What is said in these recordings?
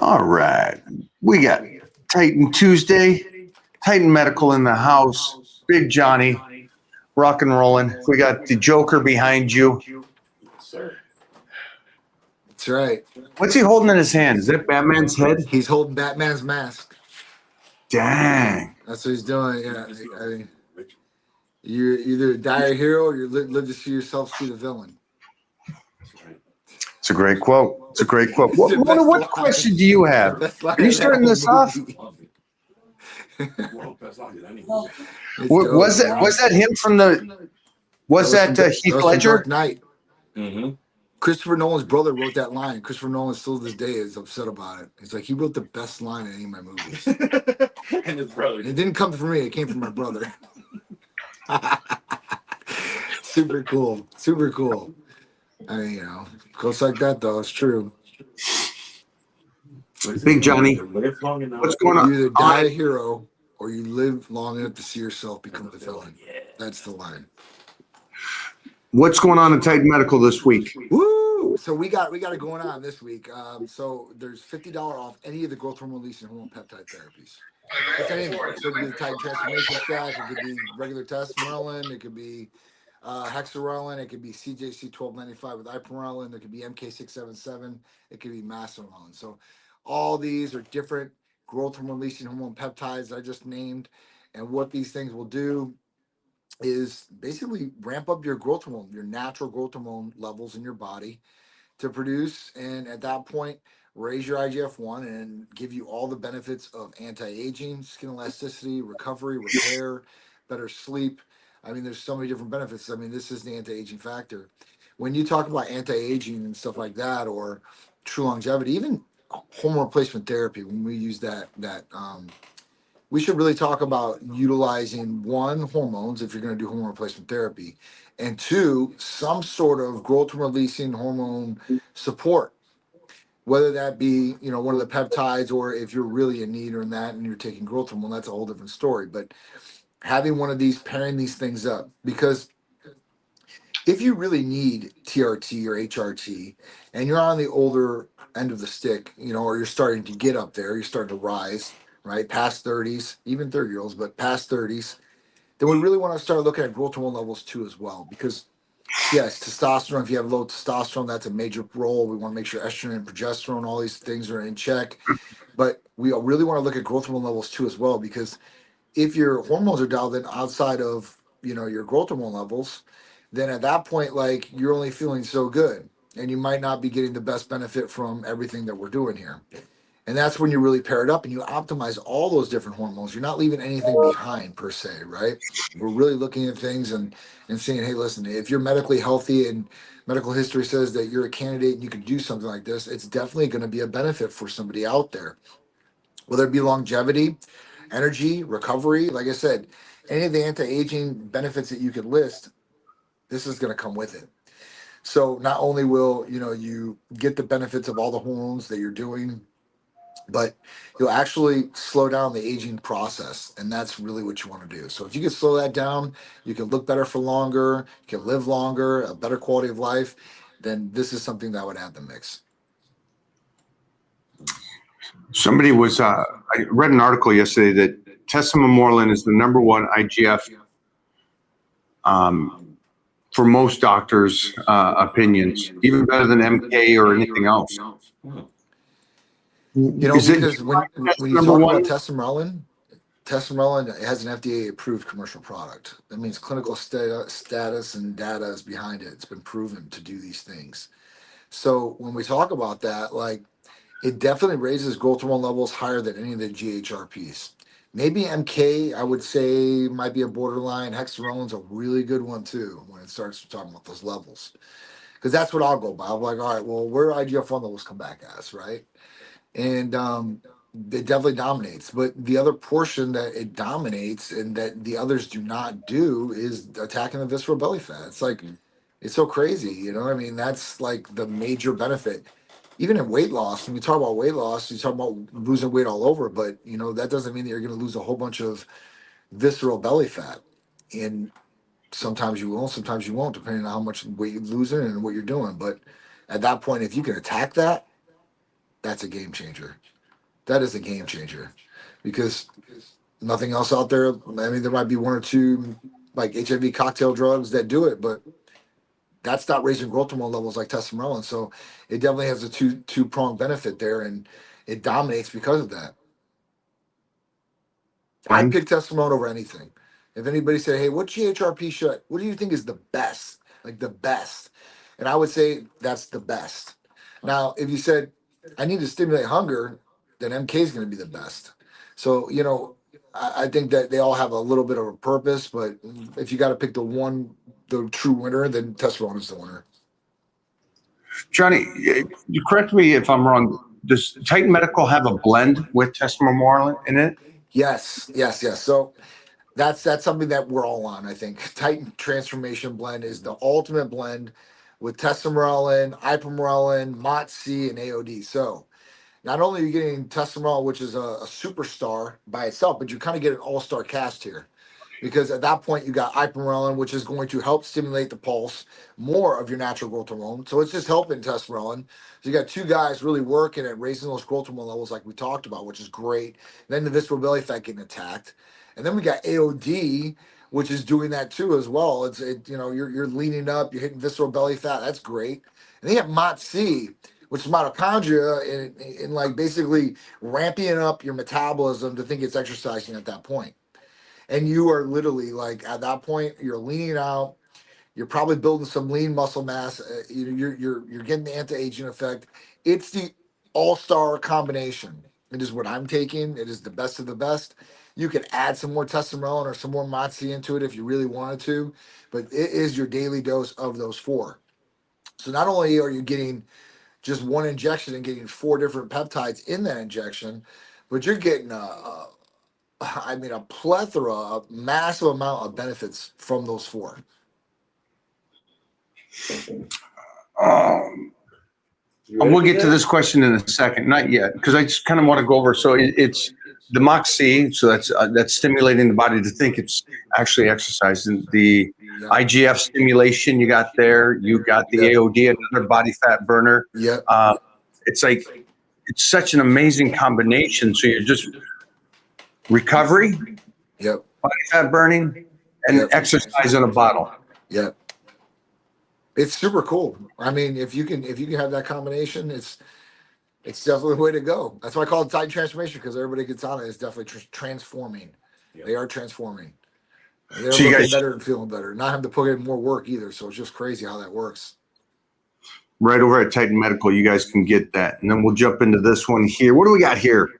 All right. We got Titan Tuesday, Titan Medical in the house, Big Johnny, rock and rolling. We got the Joker behind you. Sir. That's right. What's he holding in his hand? Is that Batman's head? He's holding Batman's mask. Dang. That's what he's doing. Yeah. I mean, you're either die a hero or you live to see yourself see the villain. It's a great quote. It's a great quote. It's What, the Mona, best what line. question do you It's the have? best line Are you of that starting whole this off? movie. It's Was dope, that man. was that him from the? Was that that Heath was from Ledger? Dark Knight. Christopher Nolan's brother wrote that line. Christopher Nolan still to this day is upset about it. He's like, he wrote the best line in any of my movies. And his brother. It didn't come from me. It came from my brother. Super cool. Super cool. I mean, quotes like that, though. It's true. Big Johnny, what's going on? You either die a hero or you live long enough to see yourself become the villain. That's the line. What's going on in Titan Medical this week? Woo! So we got it going on this week. So there's $50 off any of the growth hormone releasing hormone peptide therapies. It's anything. So it could be the Titan Transformation Stack. It could be regular testosterone. It could be hexarelin. It could be CJC 1295 with ipamorelin. It could be MK677. It could be masterelin. So all these are different growth hormone releasing hormone peptides I just named. And what these things will do is basically ramp up your growth hormone, your natural growth hormone levels in your body to produce, and at that point, raise your IGF-1 and give you all the benefits of anti-aging, skin elasticity, recovery, repair, better sleep. I mean, there's so many different benefits. I mean, this is the anti-aging factor. When you talk about anti-aging and stuff like that, or true longevity, even hormone replacement therapy, when we use that we should really talk about utilizing one, hormones if you're going to do hormone replacement therapy, and two, some sort of growth releasing hormone support, whether that be one of the peptides, or if you're really in need or in that and you're taking growth hormone, that's a whole different story. But having one of these, pairing these things up, because if you really need TRT or HRT and you're on the older end of the stick, or you're starting to get up there, you're starting to rise, right, past 30s, even 30-year-olds, but past 30s, then we really want to start looking at growth hormone levels too as well. Because yes, testosterone, if you have low testosterone, that's a major role. We want to make sure estrogen and progesterone, all these things are in check. But we really want to look at growth hormone levels too as well, because if your hormones are dialed in outside of your growth hormone levels, then at that point, like, you're only feeling so good, and you might not be getting the best benefit from everything that we're doing here. And that's when you really pair it up and you optimize all those different hormones. You're not leaving anything behind per se, right? We're really looking at things and saying, hey, listen, if you're medically healthy and medical history says that you're a candidate and you can do something like this, it's definitely going to be a benefit for somebody out there. Whether it be longevity, energy, recovery, like I said, any of the anti-aging benefits that you could list, this is going to come with it. So not only will you get the benefits of all the hormones that you're doing, but you'll actually slow down the aging process, and that's really what you want to do. So if you can slow that down, you can look better for longer, you can live longer, a better quality of life, then this is something that would add the mix. Somebody was, I read an article yesterday that testosterone is the number one IGF for most doctors' opinions, even better than MK or anything else. Because when you number talk one? about testosterone has an FDA approved commercial product. That means clinical status and data is behind it. It's been proven to do these things. So when we talk about that, like, it definitely raises growth hormone levels higher than any of the GHRPs. Maybe MK, I would say, might be a borderline. Hexarelin's a really good one too when it starts talking about those levels, because that's what I'll go by. I'm like, all right, well, where do IGF-1 levels come back as, right? And it definitely dominates. But the other portion that it dominates and that the others do not do is attacking the visceral belly fat. It's like, it's so crazy, I mean, that's like the major benefit. Even in weight loss, when we talk about weight loss, you talk about losing weight all over, but that doesn't mean that you're going to lose a whole bunch of visceral belly fat. And sometimes you will, sometimes you won't, depending on how much weight you're losing and what you're doing. But at that point, if you can attack that, that's a game changer. That is a game changer because nothing else out there. I mean, there might be one or two like HIV cocktail drugs that do it, but that's not raising growth hormone levels like testosterone. So it definitely has a two pronged benefit there, and it dominates because of that. I And pick testosterone over anything. If anybody said, "Hey, what GHRP what do you think is the best?" Like the best, and I would say that's the best. Now, if you said, "I need to stimulate hunger," then MK is going to be the best. So I think that they all have a little bit of a purpose, but if you got to pick the true winner, then testosterone is the winner. Johnny, you correct me if I'm wrong. Does Titan Medical have a blend with testosterone in it? Yes, yes, yes. So that's something that we're all on. I think Titan Transformation Blend is the ultimate blend with testosterone, ipamorelin, MOTS-C, and AOD. So not only are you getting testosterone, which is a superstar by itself, but you kind of get an all-star cast here. Because at that point, you got ipamorelin, which is going to help stimulate the pulse more of your natural growth hormone. So it's just helping testosterone. So you got two guys really working at raising those growth hormone levels, like we talked about, which is great. Then the visceral belly fat getting attacked, and then we got AOD, which is doing that too as well. You're leaning up, you're hitting visceral belly fat. That's great. And then you have MOTS-C, which is mitochondria, and like basically ramping up your metabolism to think it's exercising at that point. And you are literally like at that point you're leaning out, you're probably building some lean muscle mass, you're getting the anti-aging effect. It's the all-star combination. It is what I'm taking. It is the best of the best. You could add some more testosterone or some more MOTS-C into it if you really wanted to, but it is your daily dose of those four. So not only are you getting just one injection and getting four different peptides in that injection, but you're getting a plethora, a massive amount of benefits from those four. Um, we'll get to this question in a second. Not yet, because I just kind of want to go over. So it's the MOX-C, so that's stimulating the body to think it's actually exercising. The Yeah. IGF stimulation you got there. You got the AOD, another body fat burner. Yeah. It's like it's such an amazing combination. So you're just recovery, Yep. body fat burning, and Yep. exercise in a bottle. Yep. It's super cool. I mean, if you can have that combination, it's definitely the way to go. That's why I call it Titan Transformation, because everybody gets on it. It's definitely transforming. Yep. They are transforming. They're So you looking guys better and feeling better. Not having to put in more work either. So it's just crazy how that works. right over at Titan Medical, you guys can get that. And then we'll jump into this one here. What do we got here?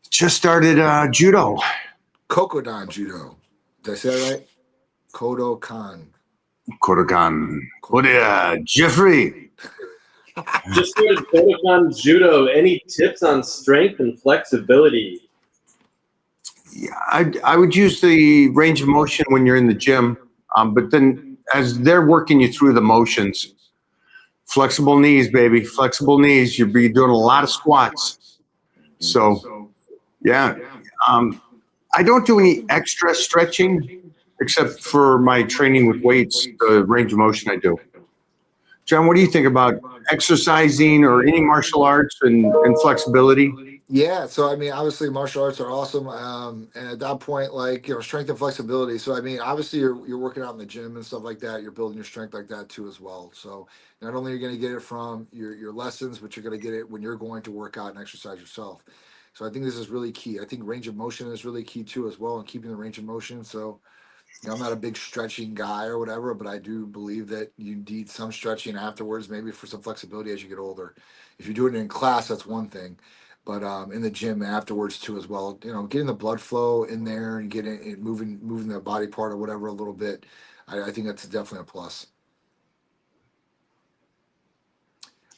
Just started judo. Kokodan Judo. Did I say that right? Kodokan. Kodokan. What Jeffrey? Just started Kodokan Judo. Any tips on strength and flexibility? Yeah, I would use the range of motion when you're in the gym, but then as they're working you through the motions, flexible knees, baby, flexible knees. You'll be doing a lot of squats. So, yeah, I don't do any extra stretching except for my training with weights, the range of motion I do. John, what do you think about exercising or any martial arts and flexibility? Yeah, so I mean, obviously, martial arts are awesome, and at that point, like strength and flexibility. So I mean, obviously, you're working out in the gym and stuff like that. You're building your strength like that too as well. So not only are you going to get it from your lessons, but you're going to get it when you're going to work out and exercise yourself. So I think this is really key. I think range of motion is really key too as well, and keeping the range of motion. So I'm not a big stretching guy or whatever, but I do believe that you need some stretching afterwards, maybe for some flexibility as you get older. If you're doing it in class, that's one thing, but in the gym afterwards too as well. Getting the blood flow in there and getting it moving the body part or whatever a little bit. I think that's definitely a plus.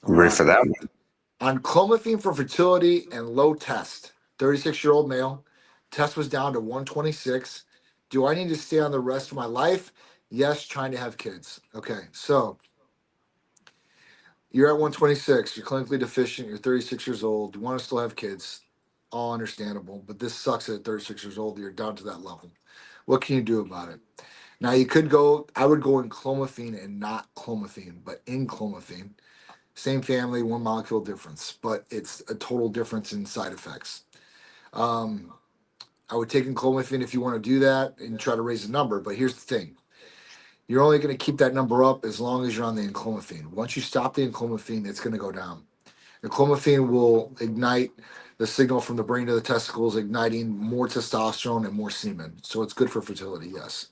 You ready for that one? On clomiphene for fertility and low test, 36-year-old male. Test was down to 126. Do I need to stay on the rest of my life? Yes, trying to have kids. Okay, so you're at 126. You're clinically deficient. You're 36 years old. You want to still have kids. All understandable, but this sucks at 36 years old that you're down to that level. What can you do about it? Now, I would go in clomiphene and not clomiphene, but in clomiphene. Same family, one molecule difference, but it's a total difference in side effects. Um, I would take enclomiphene if you want to do that and try to raise the number. But here's the thing: you're only going to keep that number up as long as you're on the enclomiphene. Once you stop the enclomiphene, it's going to go down. The clomiphene will ignite the signal from the brain to the testicles, igniting more testosterone and more semen. So it's good for fertility, yes.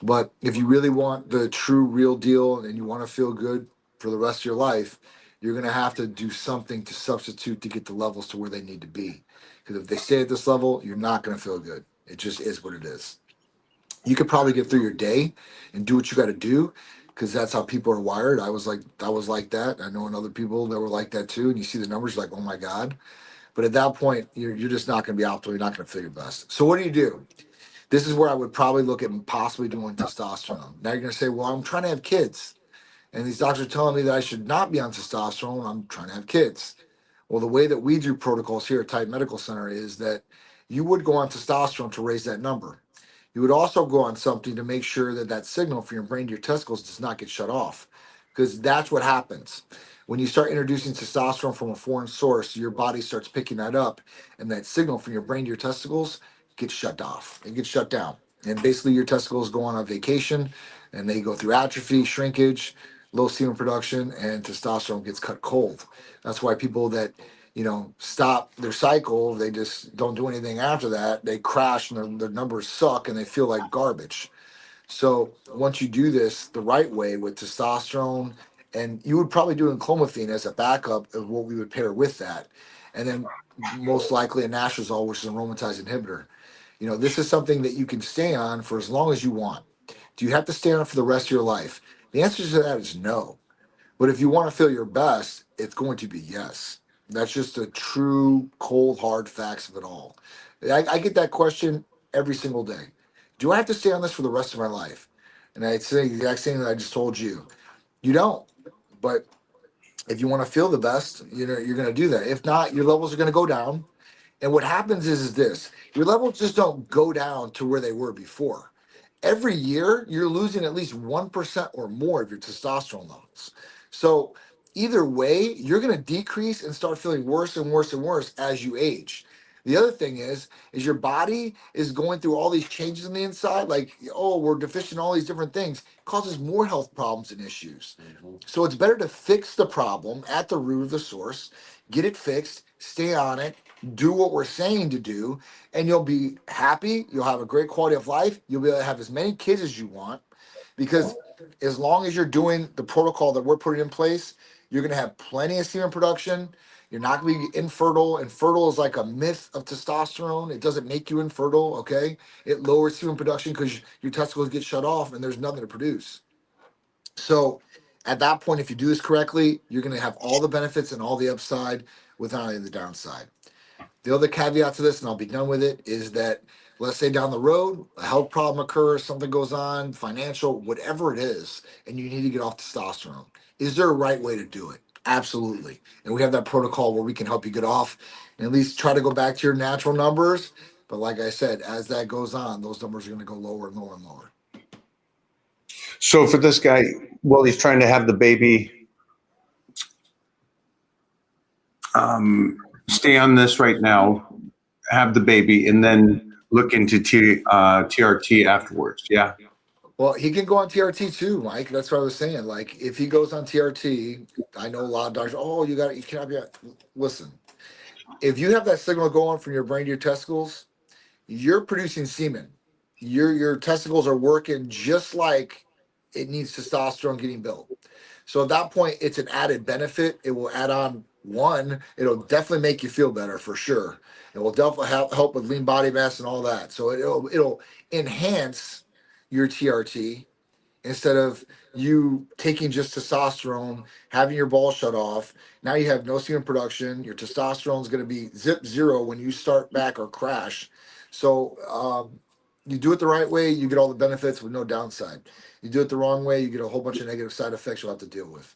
But if you really want the true real deal and you want to feel good for the rest of your life, you're going to have to do something to substitute to get the levels to where they need to be. Because if they stay at this level, you're not going to feel good. It just is what it is. You could probably get through your day and do what you got to do because that's how people are wired. I was like that. I know other people that were like that too. And you see the numbers, you're like, oh my God. But at that point, you're just not going to be optimal. You're not going to feel your best. So what do? This is where I would probably look at possibly doing testosterone. Now you're going to say, well, I'm trying to have kids. And these doctors are telling me that I should not be on testosterone. I'm trying to have kids. Well, the way that we do protocols here at Titan Medical Center is that you would go on testosterone to raise that number. You would also go on something to make sure that that signal from your brain to your testicles does not get shut off, because that's what happens. When you start introducing testosterone from a foreign source, your body starts picking that up, and that signal from your brain to your testicles gets shut off. It gets shut down. And basically, your testicles go on a vacation, and they go through atrophy, shrinkage, low semen production, and testosterone gets cut cold. That's why people that stop their cycle, they just don't do anything after that. They crash and their numbers suck and they feel like garbage. So once you do this the right way with testosterone, and you would probably do enclomiphene as a backup of what we would pair with that. And then most likely a nastrazole, which is an aromatase inhibitor. This is something that you can stay on for as long as you want. Do you have to stay on it for the rest of your life? The answer to that is no. But if you want to feel your best, it's going to be yes. That's just the true, cold, hard facts of it all. I get that question every single day. Do I have to stay on this for the rest of my life? And I'd say the exact same that I just told you. You don't. But if you want to feel the best, you're going to do that. If not, your levels are going to go down. And what happens is this: your levels just don't go down to where they were before. Every year, you're losing at least 1% or more of your testosterone levels. So either way, you're going to decrease and start feeling worse and worse and worse as you age. The other thing is your body is going through all these changes on the inside, like, oh, we're deficient in all these different things, causes more health problems and issues. So it's better to fix the problem at the root of the source, get it fixed, stay on it, do what we're saying to do, and you'll be happy. You'll have a great quality of life. You'll be able to have as many kids as you want, because as long as you're doing the protocol that we're putting in place, you're going to have plenty of semen production. You're not going to be infertile. Infertile is like a myth of testosterone. It doesn't make you infertile, okay? It lowers semen production because your testicles get shut off and there's nothing to produce. So at that point, if you do this correctly, you're going to have all the benefits and all the upside without any of the downside. The other caveat to this, and I'll be done with it, is that let's say down the road, a health problem occurs, something goes on, financial, whatever it is, and you need to get off testosterone. Is there a right way to do it? Absolutely. And we have that protocol where we can help you get off and at least try to go back to your natural numbers. But like I said, as that goes on, those numbers are going to go lower and lower and lower. So for this guy, well, he's trying to have the baby, stay on this right now, have the baby, and then look into TRT afterwards. Yeah. Well, he can go on TRT too, Mike. That's what I was saying. Like, if he goes on TRT, I know a lot of doctors, oh, you cannot be. Listen, if you have that signal going from your brain to your testicles, you're producing semen. Your testicles are working just like it needs testosterone getting built. So at that point, it's an added benefit. It will add on one. It'll definitely make you feel better for sure. It will definitely help with lean body mass and all that. So it'll enhance your TRT instead of you taking just testosterone, having your balls shut off. Now you have no semen production. Your testosterone is going to be zip zero when you start back or crash. So you do it the right way, you get all the benefits with no downside. You do it the wrong way, you get a whole bunch of negative side effects you'll have to deal with.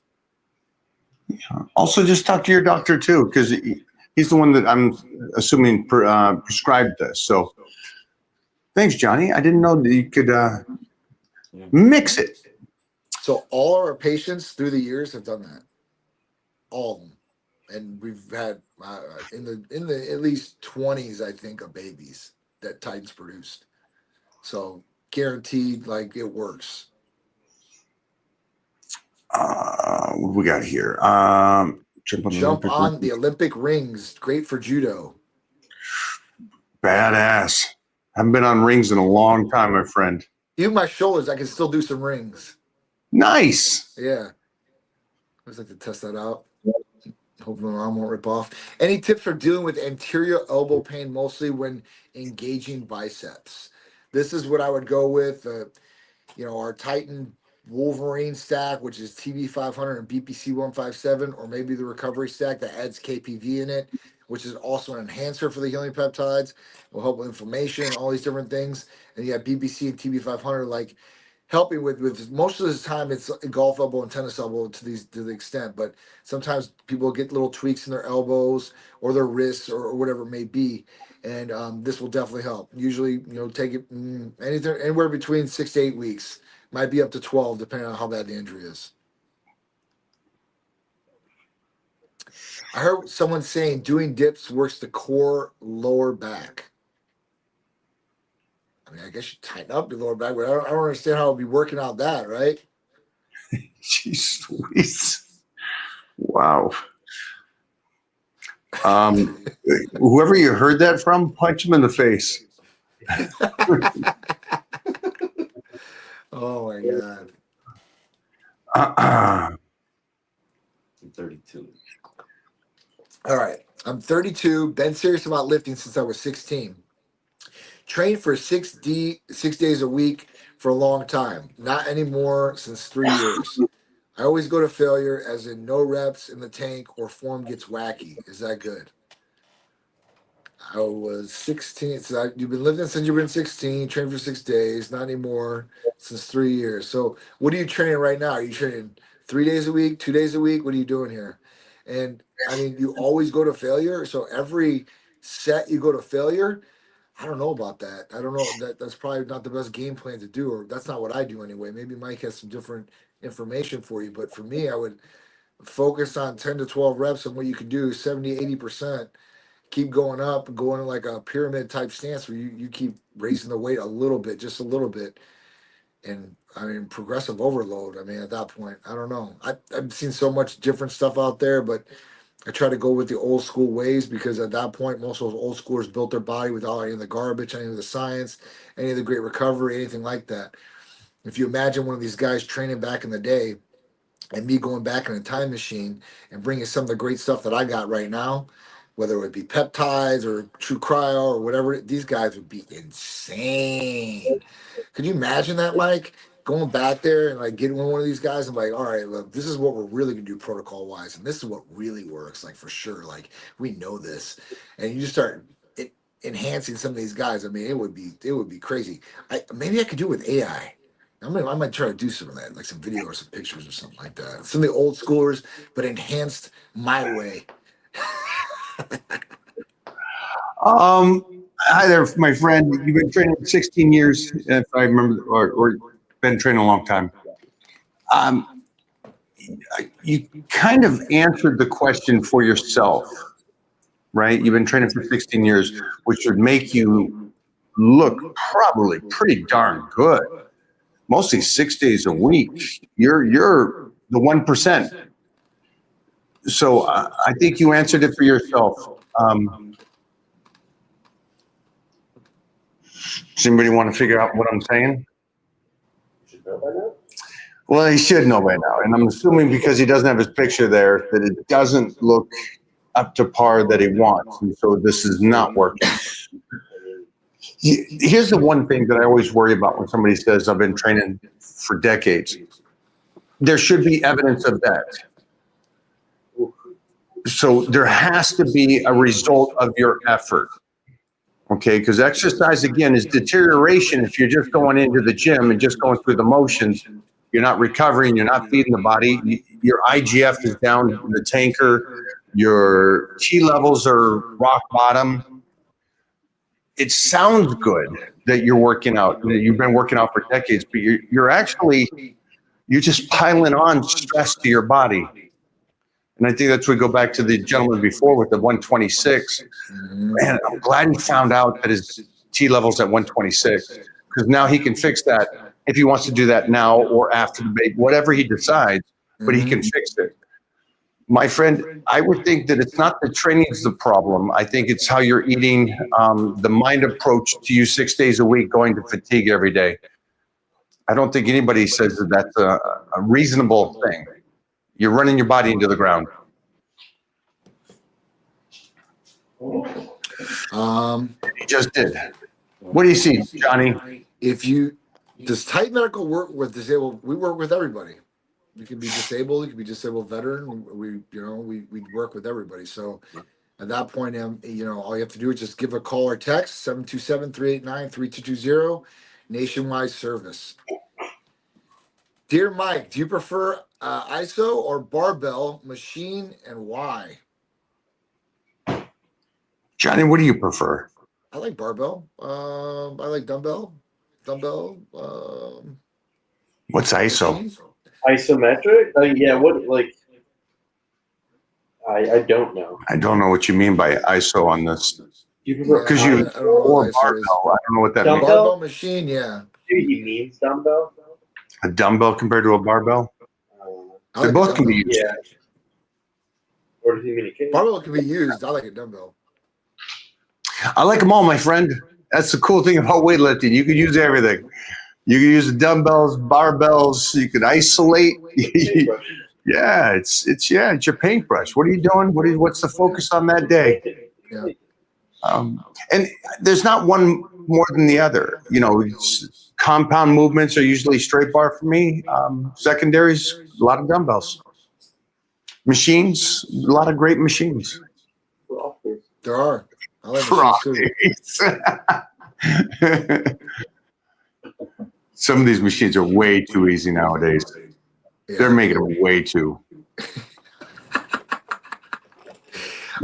Also, just talk to your doctor too, because he's the one that I'm assuming prescribed this. So thanks, Johnny. I didn't know that you could mix it. So all our patients through the years have done that. all of them. And we've had in the at least 20s, I think, of babies that Titans produced. So guaranteed, like it works. What we got here? Jump on the Olympic rings. Great for judo. Badass. Haven't been on rings in a long time, my friend. Even my shoulders, I can still do some rings. Nice. Yeah. I always like to test that out. Hope my arm won't rip off. Any tips for dealing with anterior elbow pain, mostly when engaging biceps? This is what I would go with. Our Titan Wolverine stack, which is TB 500 and BPC 157, or maybe the recovery stack that adds KPV in it, which is also an enhancer for the healing peptides. Will help with inflammation, all these different things. And you have BPC and TB 500, like helping with most of the time it's golf elbow and tennis elbow to the extent, but sometimes people get little tweaks in their elbows or their wrists or whatever it may be, and this will definitely help. Usually, take it anything anywhere between 6 to 8 weeks, might be up to 12 depending on how bad the injury is. I heard someone saying doing dips works the core lower back. I mean, I guess you tighten up your lower back, but I don't understand how it would be working out that, right? Jeez Louise. Wow. Whoever you heard that from, punch him in the face. Oh my God. Uh-uh. I'm 32. All right. I'm 32. Been serious about lifting since I was 16. Trained for 6 days a week for a long time. Not anymore since 3 years. I always go to failure, as in no reps in the tank or form gets wacky. Is that good? I was 16. So you've been lifting since you've been 16. Trained for 6 days. Not anymore since 3 years. So what are you training right now? Are you training 3 days a week, 2 days a week? What are you doing here? And I mean, you always go to failure. So every set you go to failure. I don't know about that. I don't know. That's probably not the best game plan to do, or that's not what I do anyway. Maybe Mike has some different information for you. But for me, I would focus on 10 to 12 reps and what you can do, 70, 80%. Keep going up, going in like a pyramid type stance where you keep raising the weight a little bit, just a little bit. And I mean, progressive overload. I mean, at that point, I don't know. I've seen so much different stuff out there, but I try to go with the old school ways because at that point, most of those old schoolers built their body without any of the garbage, any of the science, any of the great recovery, anything like that. If you imagine one of these guys training back in the day and me going back in a time machine and bringing some of the great stuff that I got right now, whether it would be peptides or true cryo or whatever, these guys would be insane. Could you imagine that, Mike? Going back there and like getting one of these guys and like, all right, look, this is what we're really gonna do protocol wise, and this is what really works, like for sure. Like we know this, and you just start enhancing some of these guys. I mean, it would be crazy. Maybe I could do it with AI. I might try to do some of that, like some video or some pictures or something like that. Some of the old schoolers, but enhanced my way. Hi there, my friend. You've been training for 16 years, if I remember, or been training a long time. You kind of answered the question for yourself, right? You've been training for 16 years, which would make you look probably pretty darn good. Mostly 6 days a week. You're the 1%. So I think you answered it for yourself. Does anybody want to figure out what I'm saying? Should know by now. Well, he should know by now. And I'm assuming because he doesn't have his picture there that it doesn't look up to par that he wants. And so this is not working. Here's the one thing that I always worry about when somebody says, I've been training for decades. There should be evidence of that. So there has to be a result of your effort. Okay, because exercise, again, is deterioration. If you're just going into the gym and just going through the motions, you're not recovering, you're not feeding the body. Your IGF is down in the tanker. Your T levels are rock bottom. It sounds good that you're working out, that you've been working out for decades, but you're just piling on stress to your body. And I think that's we go back to the gentleman before with the 126. Man, I'm glad he found out that his T level's at 126 because now he can fix that if he wants to do that now or after the baby, whatever he decides, but he can fix it. My friend, I would think that it's not the training is the problem. I think it's how you're eating, the mind approach to you 6 days a week, going to fatigue every day. I don't think anybody says that that's a reasonable thing. You're running your body into the ground. He just did. What do you see, Johnny? Does Tight Medical work with disabled? We work with everybody. You can be disabled. You can be disabled veteran. We work with everybody. So at that point, all you have to do is just give a call or text 727-389-3220, nationwide service. Dear Mike, do you prefer ISO or barbell machine, and why? Johnny, what do you prefer? I like barbell. I like dumbbell. What's ISO? Machines. Isometric? Yeah, what, like, I don't know. I don't know what you mean by ISO on this. You prefer Because I you don't know or what ISO is. barbell. I don't know what that Dumbbell? means. Barbell machine, yeah. Maybe he means dumbbell? A dumbbell compared to a barbell? I They like both a can be dumbbell. used. Yeah. Or does he mean a cage? Barbell can be used. I like a dumbbell. I like them all, my friend. That's the cool thing about weightlifting. You can use everything. You can use the dumbbells, barbells. You can isolate. Yeah, it's your paintbrush. What are you doing? What's the focus on that day? Yeah. And there's not one more than the other. Compound movements are usually straight bar for me. Secondaries, a lot of dumbbells. Machines, a lot of great machines. There are. I like machines too. Some of these machines are way too easy nowadays. Yeah. They're making them way too.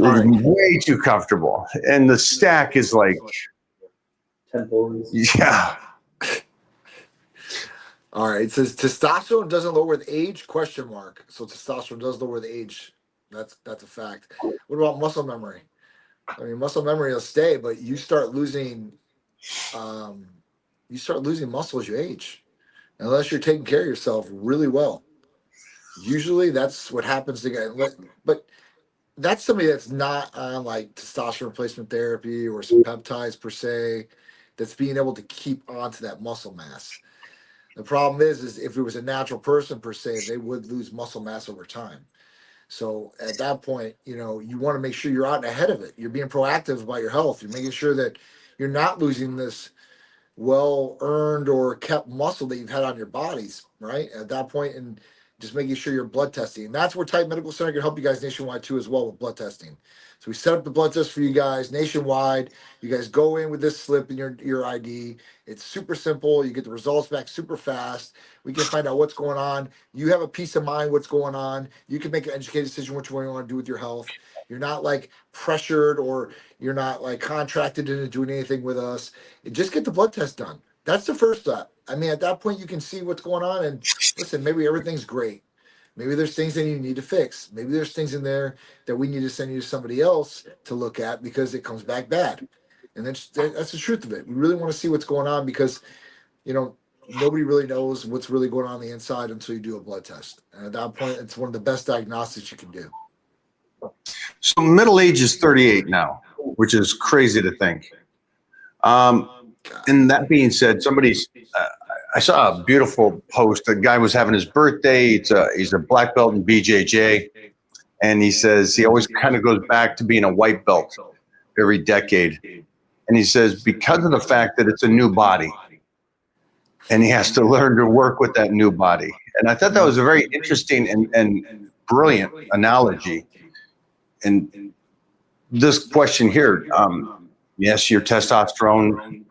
All right. Way too comfortable. And the stack is like, Temples. yeah. All right. It says testosterone doesn't lower with age? ? So testosterone does lower with age. That's a fact. What about muscle memory? I mean, muscle memory will stay, but you start losing muscle as you age, unless you're taking care of yourself really well. Usually, that's what happens to guys. But that's somebody that's not on like testosterone replacement therapy or some peptides per se, that's being able to keep onto that muscle mass. The problem is if it was a natural person per se, they would lose muscle mass over time. So at that point, you want to make sure you're out ahead of it. You're being proactive about your health. You're making sure that you're not losing this well-earned or kept muscle that you've had on your bodies, right? At that point, and just making sure you're blood testing. And that's where Tight Medical Center can help you guys nationwide too as well with blood testing. So we set up the blood test for you guys nationwide. You guys go in with this slip in your ID. It's super simple. You get the results back super fast. We can find out what's going on. You have a peace of mind what's going on. You can make an educated decision what you want to do with your health. You're not like pressured or you're not like contracted into doing anything with us. Just get the blood test done. That's the first step. I mean, at that point, you can see what's going on and listen, maybe everything's great. Maybe there's things that you need to fix. Maybe there's things in there that we need to send you to somebody else to look at because it comes back bad. And that's the truth of it. We really want to see what's going on because, nobody really knows what's really going on the inside until you do a blood test. And at that point, it's one of the best diagnostics you can do. So middle age is 38 now, which is crazy to think. And that being said, I saw a beautiful post. A guy was having his birthday. He's a black belt in BJJ. And he says he always kind of goes back to being a white belt every decade. And he says, because of the fact that it's a new body and he has to learn to work with that new body. And I thought that was a very interesting and brilliant analogy. And this question here, yes, your testosterone,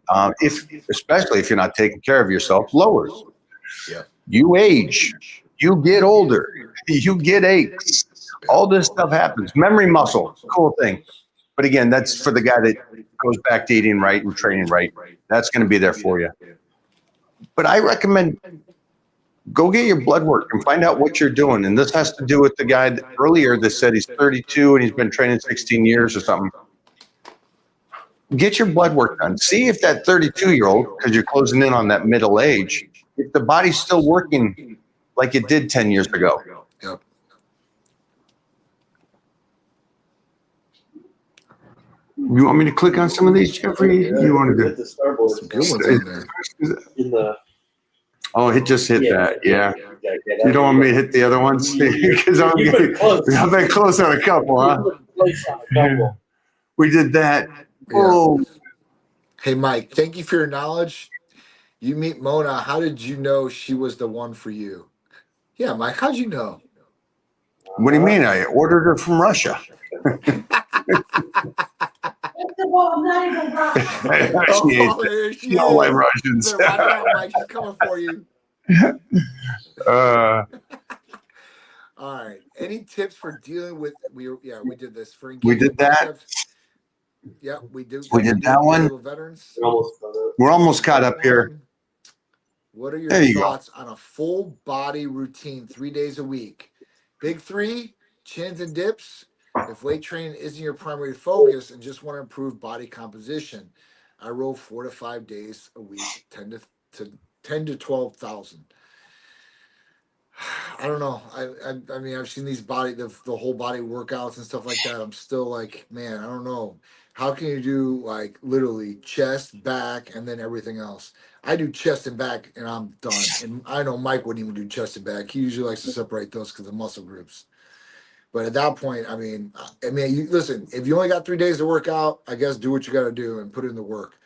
especially if you're not taking care of yourself, lowers. Yeah. You age, you get older, you get aches. All this stuff happens. Memory muscle, cool thing. But again, that's for the guy that goes back to eating right and training right. That's going to be there for you. But I recommend go get your blood work and find out what you're doing. And this has to do with the guy earlier that said he's 32 and he's been training 16 years or something. Get your blood work done. See if that 32-year-old, because you're closing in on that middle age, if the body's still working like it did 10 years ago. Yep. You want me to click on some of these, Jeffrey? You want to Hit do? the starboard. Some good ones in there. In the, Oh, it just hit that. Yeah. yeah, You don't want me to hit the other ones? Because I've been close on a couple, huh? We did that. Oh, Hey, Mike, thank you for your knowledge. You meet Mona. How did you know she was the one for you? Yeah, Mike, how'd you know? what do you mean? I ordered her from Russia. Oh, She ain't- there she she don't like is. Russians. Watch out, Mike. She's coming for you. Uh, All right. Any tips for dealing with? We did this for We engaging did that. biceps. Yeah, we do. We did that one. Little veterans. We're almost caught up here. What are your There you go. thoughts on a full body routine 3 days a week? Big three, chins and dips. If weight training isn't your primary focus and just want to improve body composition, I row 4 to 5 days a week, 10 to 12,000. I don't know. I mean, I've seen these the whole body workouts and stuff like that. I'm still like, man, I don't know. How can you do like literally chest, back, and then everything else? I do chest and back, and I'm done. And I know Mike wouldn't even do chest and back. He usually likes to separate those because of muscle groups. But at that point, I mean, you, listen. If you only got 3 days to work out, I guess do what you got to do and put in the work.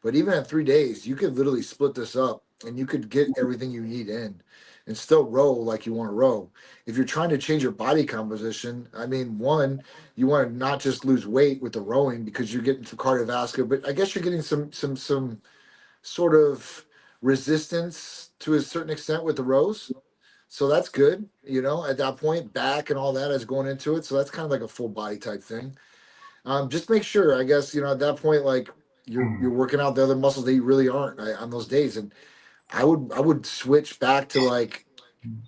But even at 3 days, you could literally split this up, and you could get everything you need in, and still row like you want to row. If you're trying to change your body composition, I mean, one, you want to not just lose weight with the rowing because you're getting some cardiovascular, but I guess you're getting some sort of resistance to a certain extent with the rows. So that's good, at that point, back and all that is going into it. So that's kind of like a full body type thing. Just make sure, I guess, at that point, like you're working out the other muscles that you really aren't on those days. And I would switch back to like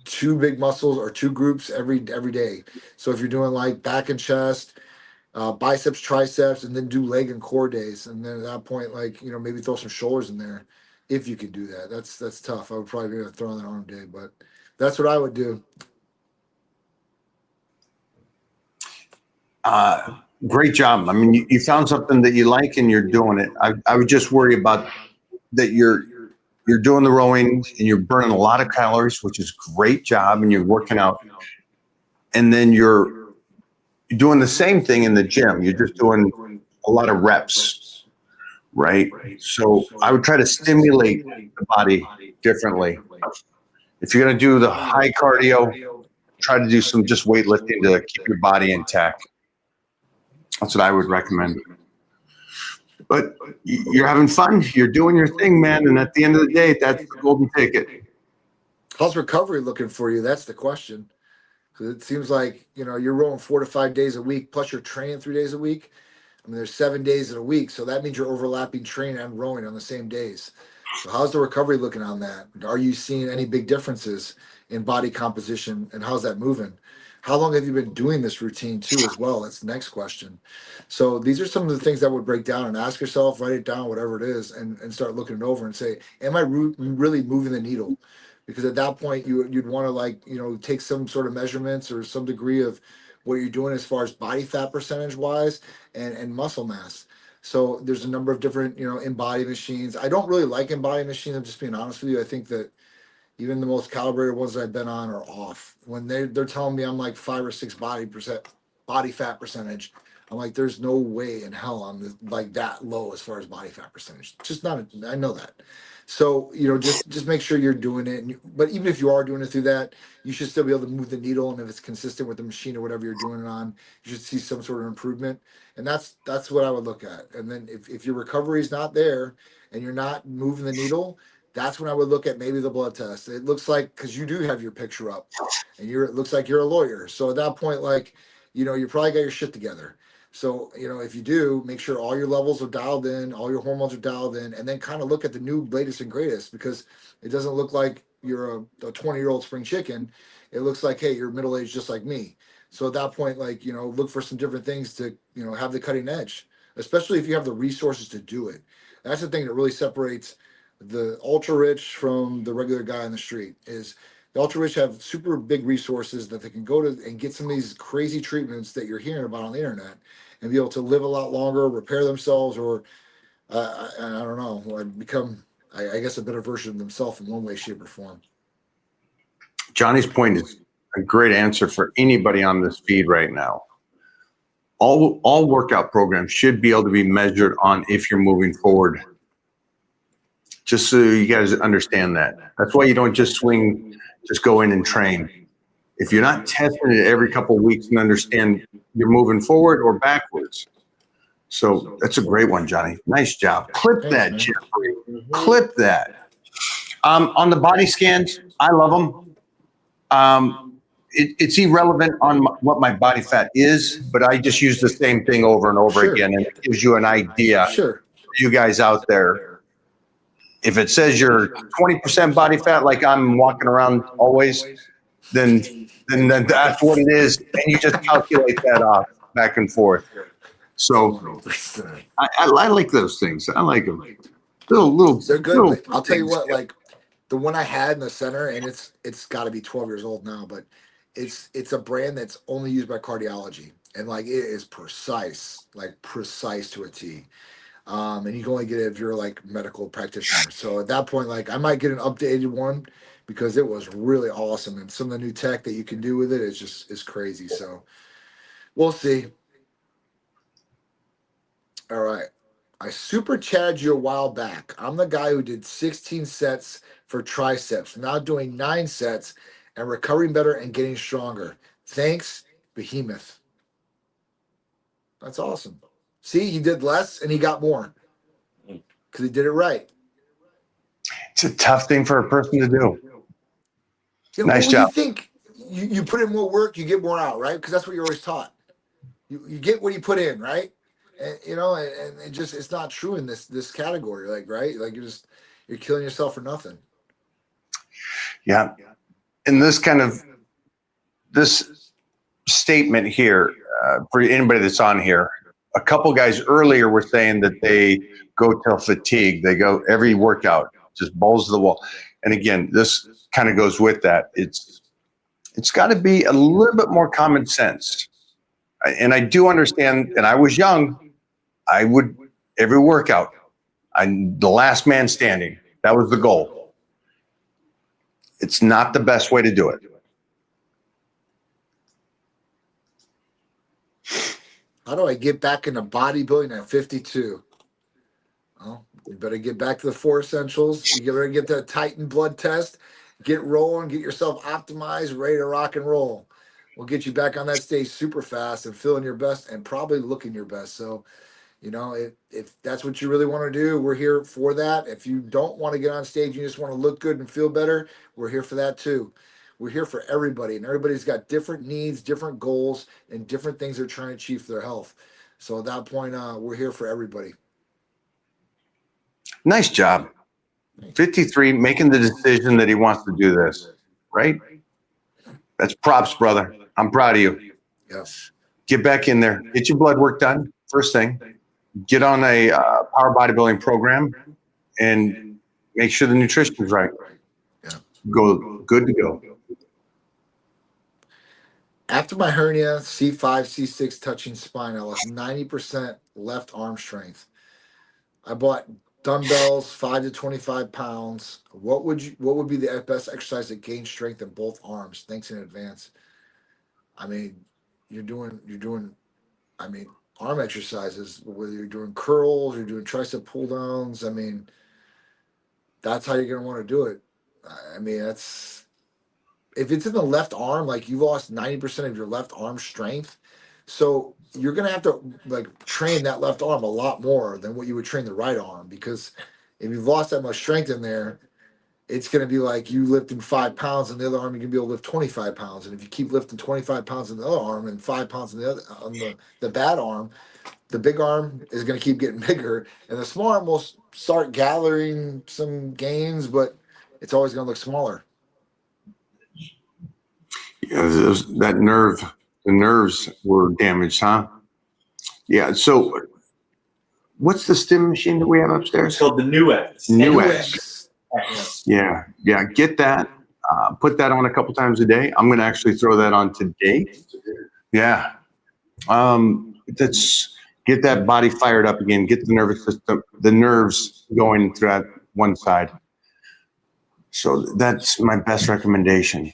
two big muscles or two groups every day. So if you're doing like back and chest, biceps, triceps, and then do leg and core days, and then at that point, like maybe throw some shoulders in there, if you could do that. That's tough. I would probably be throwing that arm day, but that's what I would do. Great job. I mean, you found something that you like and you're doing it. I would just worry about that you're doing the rowing and you're burning a lot of calories, which is great job, and you're working out. And then you're doing the same thing in the gym. You're just doing a lot of reps, right? So I would try to stimulate the body differently. If you're going to do the high cardio, try to do some just weightlifting to keep your body intact. That's what I would recommend. But you're having fun. You're doing your thing, man. And at the end of the day, that's the golden ticket. How's recovery looking for you? That's the question. Because it seems like, you're rowing 4 to 5 days a week, plus you're training 3 days a week. I mean, there's 7 days in a week. So that means you're overlapping training and rowing on the same days. So how's the recovery looking on that? Are you seeing any big differences in body composition, and how's that moving? How long have you been doing this routine too as well? That's the next question. So these are some of the things that would break down, and ask yourself, write it down, whatever it is, and start looking it over and say, am I really moving the needle? Because at that point you'd want to take some sort of measurements or some degree of what you're doing as far as body fat percentage wise and muscle mass. So there's a number of different, in-body machines. I don't really like in-body machines. I'm just being honest with you. I think that even the most calibrated ones that I've been on are off. When they're telling me I'm like 5 or 6 body fat percentage, I'm like, there's no way in hell I'm like that low as far as body fat percentage. Just not. I know that. So just make sure you're doing it. But even if you are doing it through that, you should still be able to move the needle. And if it's consistent with the machine or whatever you're doing it on, you should see some sort of improvement. And that's what I would look at. And then if your recovery is not there and you're not moving the needle, that's when I would look at maybe the blood test. It looks like, because you do have your picture up, and it looks like you're a lawyer. So at that point, like, you probably got your shit together. So, if you do, make sure all your levels are dialed in, all your hormones are dialed in, and then kind of look at the new latest and greatest, because it doesn't look like you're a 20-year-old spring chicken. It looks like, hey, you're middle aged just like me. So at that point, like, look for some different things to, have the cutting edge, especially if you have the resources to do it. That's the thing that really separates the ultra rich from the regular guy on the street is the ultra rich have super big resources that they can go to and get some of these crazy treatments that you're hearing about on the internet and be able to live a lot longer, repair themselves, or I don't know, like become, I guess, a better version of themselves in one way, shape, or form. Johnny's point is a great answer for anybody on this feed right now. All workout programs should be able to be measured on if you're moving forward. Just so you guys understand that. That's why you don't just go in and train. If you're not testing it every couple of weeks and understand you're moving forward or backwards. So that's a great one, Johnny. Nice job. Clip that, Jeffrey. Clip that. On the body scans, I love them. It's irrelevant on what my body fat is, but I just use the same thing over and over again, and it gives you an idea. Sure. You guys out there, if it says you're 20% body fat, like I'm walking around always, then that's what it is, and you just calculate that off back and forth. So I like those things. I like them. Little. They're good. Little I'll tell you things. what, like the one I had in the center, and it's got to be 12 years old now, but it's a brand that's only used by cardiology, and like it is precise to a T. And you can only get it if you're like medical practitioner. So at that point, like I might get an updated one because it was really awesome, and some of the new tech that you can do with it is crazy. So we'll see. All right. I super chatted you a while back. I'm the guy who did 16 sets for triceps, now doing 9 sets and recovering better and getting stronger. Thanks, Behemoth. That's awesome. See, he did less and he got more because he did it right. It's a tough thing for a person to do. Yeah, Nice well, job. You think you put in more work, you get more out, right? Because that's what you're always taught. You get what you put in, right? And and it just it's not true in this category, like right? Like you're killing yourself for nothing. Yeah. And this statement here, for anybody that's on here, a couple guys earlier were saying that they go till fatigue. They go every workout, just balls to the wall. And again, this kind of goes with that. It's got to be a little bit more common sense. And I do understand, and I was young, I would, every workout, I'm the last man standing. That was the goal. It's not the best way to do it. How do I get back into bodybuilding at 52? Well, you better get back to the 4 essentials. You better get that Titan blood test, get rolling, get yourself optimized, ready to rock and roll. We'll get you back on that stage super fast and feeling your best and probably looking your best. So, if that's what you really want to do, we're here for that. If you don't want to get on stage, you just want to look good and feel better, we're here for that too. We're here for everybody, and everybody's got different needs, different goals, and different things they're trying to achieve for their health. So at that point, we're here for everybody. Nice job. 53, making the decision that he wants to do this, right? That's props, brother. I'm proud of you. Yes. Get back in there. Get your blood work done. First thing. Get on a power bodybuilding program and make sure the nutrition is right. Yeah. Go good to go. After my hernia, C5, C6 touching spine, I lost 90% left arm strength. I bought dumbbells, 5 to 25 pounds. What would be the best exercise that gains strength in both arms? Thanks in advance. I mean, you're doing arm exercises, whether you're doing curls, you're doing tricep pull downs. I mean, that's how you're going to want to do it. I mean, if it's in the left arm, like you lost 90% of your left arm strength. So you're going to have to like train that left arm a lot more than what you would train the right arm, because if you've lost that much strength in there, it's going to be like you lifting 5 pounds and the other arm, you can be able to lift 25 pounds. And if you keep lifting 25 pounds in the other arm and 5 pounds in the other, on the bad arm, the big arm is going to keep getting bigger, and the small arm will start gathering some gains, but it's always going to look smaller. Yeah, the nerves were damaged, huh? Yeah. So, what's the stim machine that we have upstairs? It's called the New X. New-X. X. Yeah. Get that. Put that on a couple times a day. I'm going to actually throw that on today. Yeah. That's get that body fired up again. Get the nervous system, the nerves going throughout one side. So that's my best recommendation.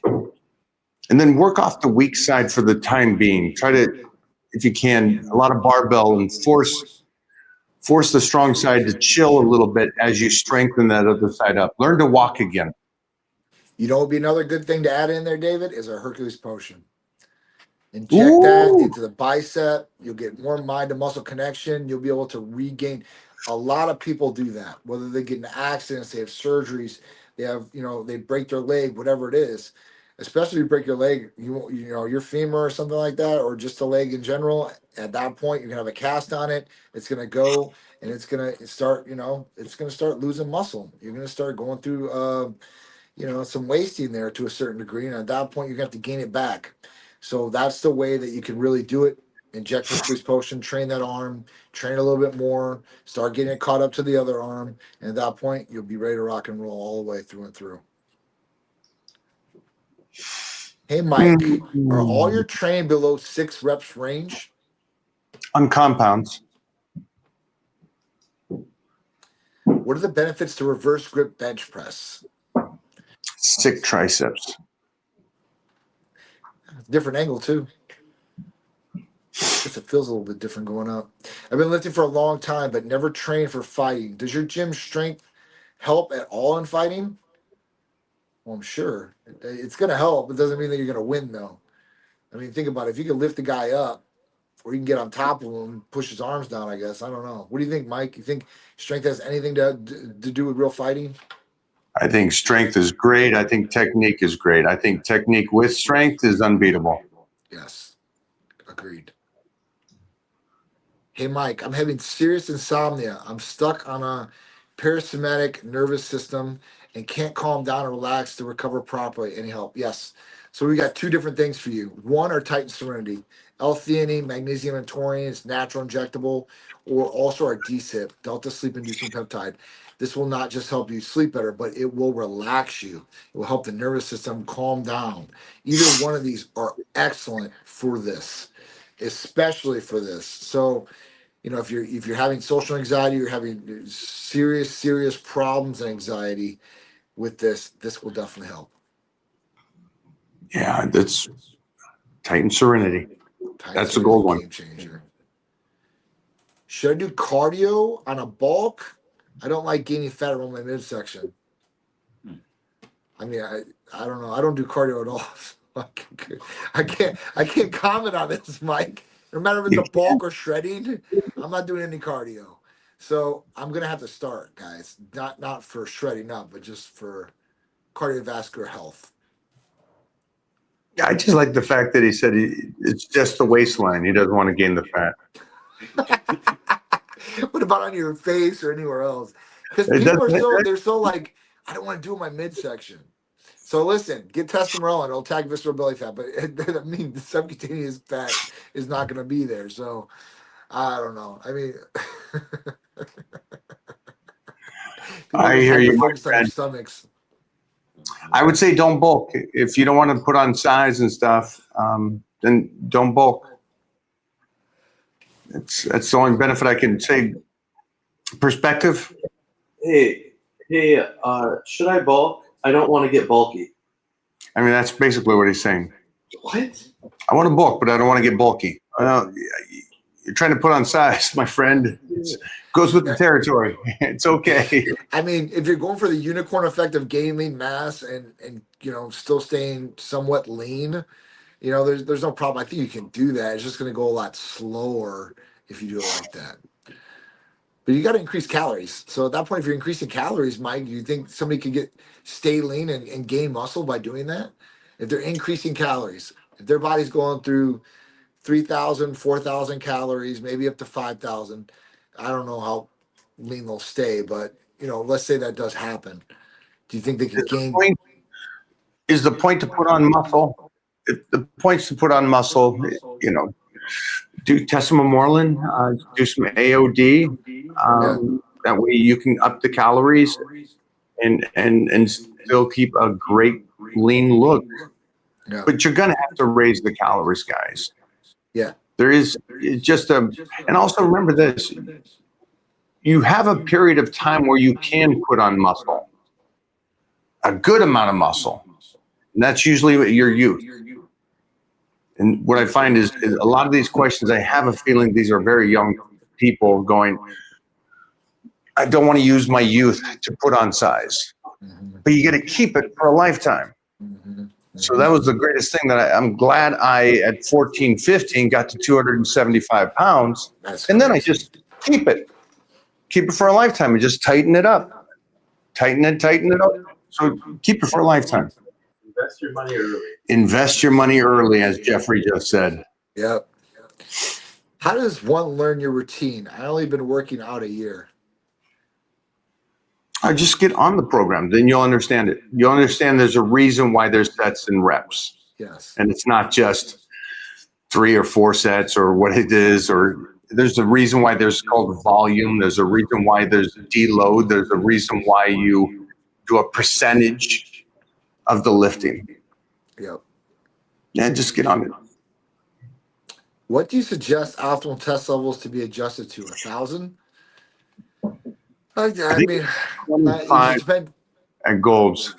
And then work off the weak side for the time being. Try to, if you can, a lot of barbell and force the strong side to chill a little bit as you strengthen that other side up. Learn to walk again. You know what would be another good thing to add in there, David, is a Hercules potion. Inject that into the bicep. You'll get more mind to muscle connection. You'll be able to regain. A lot of people do that, whether they get in accidents, they have surgeries, they have, they break their leg, whatever it is. Especially if you break your leg, your femur or something like that, or just a leg in general. At that point, you're gonna have a cast on it. It's gonna go and it's gonna start, it's gonna start losing muscle. You're gonna start going through, some wasting there to a certain degree, and at that point, you're gonna have to gain it back. So that's the way that you can really do it. Inject Hercules potion, train that arm, train a little bit more, start getting it caught up to the other arm, and at that point, you'll be ready to rock and roll all the way through and through. Hey, Mike, are all your training below 6 reps range? On compounds. What are the benefits to reverse grip bench press? Sick triceps. Different angle, too. Guess it feels a little bit different going up. I've been lifting for a long time, but never trained for fighting. Does your gym strength help at all in fighting? Well, I'm sure it's going to help. It doesn't mean that you're going to win, though. I mean, think about it. If you can lift the guy up, or you can get on top of him, push his arms down, I guess. I don't know. What do you think, Mike? You think strength has anything to do with real fighting? I think strength is great. I think technique is great. I think technique with strength is unbeatable. Yes. Agreed. Hey, Mike, I'm having serious insomnia. I'm stuck on a parasympathetic nervous system and can't calm down and relax to recover properly. Any help? Yes. So we got 2 different things for you. One are Titan Serenity. L-theanine, magnesium, and taurine is natural injectable, or also our DSIP, Delta Sleep Inducing Peptide. This will not just help you sleep better, but it will relax you. It will help the nervous system calm down. Either one of these are excellent for this, especially for this. So, if you're having social anxiety, you're having serious problems and anxiety with this will definitely help. Yeah, that's Titan Serenity. That's a gold one. Game changer. Should I do cardio on a bulk? I don't like gaining fat around my midsection. I mean, I don't know. I don't do cardio at all. I can't comment on this, Mike. No matter if it's a bulk or shredding, I'm not doing any cardio. So I'm gonna have to start, guys. Not for shredding up, but just for cardiovascular health. I just like the fact that he said it's just the waistline. He doesn't want to gain the fat. What about on your face or anywhere else? Because people are they're so like, I don't want to do my midsection. So listen, get testosterone, it'll attack visceral belly fat, but I mean the subcutaneous fat is not going to be there. So I don't know. I mean, I hear you, my focus on their stomachs. I would say don't bulk. If you don't want to put on size and stuff, then don't bulk. That's the only benefit I can say. Perspective. Hey, should I bulk? I don't want to get bulky. I mean, that's basically what he's saying. What? I want to bulk, but I don't want to get bulky. You're trying to put on size, my friend. It goes with the territory. It's okay. I mean, if you're going for the unicorn effect of gaining lean mass and still staying somewhat lean, there's no problem. I think you can do that. It's just going to go a lot slower if you do it like that. But you got to increase calories. So at that point, if you're increasing calories, Mike, do you think somebody could stay lean and gain muscle by doing that? If they're increasing calories, if their body's going through 3,000, 4,000 calories, maybe up to 5,000, I don't know how lean they'll stay, but let's say that does happen. Do you think they can gain? Is the point to put on muscle? the points to put on muscle, do testosterone, do some AOD. That way you can up the calories and still keep a great lean look. Yeah. But you're going to have to raise the calories, guys. Yeah. There is just and also remember this, you have a period of time where you can put on muscle, a good amount of muscle. And that's usually your youth. And what I find is a lot of these questions, I have a feeling these are very young people going, I don't want to use my youth to put on size. But you got to keep it for a lifetime. So that was the greatest thing that I'm glad I, at 14, 15, got to 275 pounds. And then I just keep it for a lifetime and just tighten it up. Tighten it up. So keep it for a lifetime. Invest your money early. Invest your money early, as Jeffrey just said. Yep. How does one learn your routine? I only been working out a year. I just get on the program, then you'll understand it. You'll understand there's a reason why there's sets and reps. Yes. And it's not just 3 or 4 sets or what it is, or there's a reason why there's called volume. There's a reason why there's deload. There's a reason why you do a percentage of the lifting. Yep. Yeah, just get on it. What do you suggest optimal test levels to be adjusted to? 1,000? I mean, it 25 just depends. at Gold's.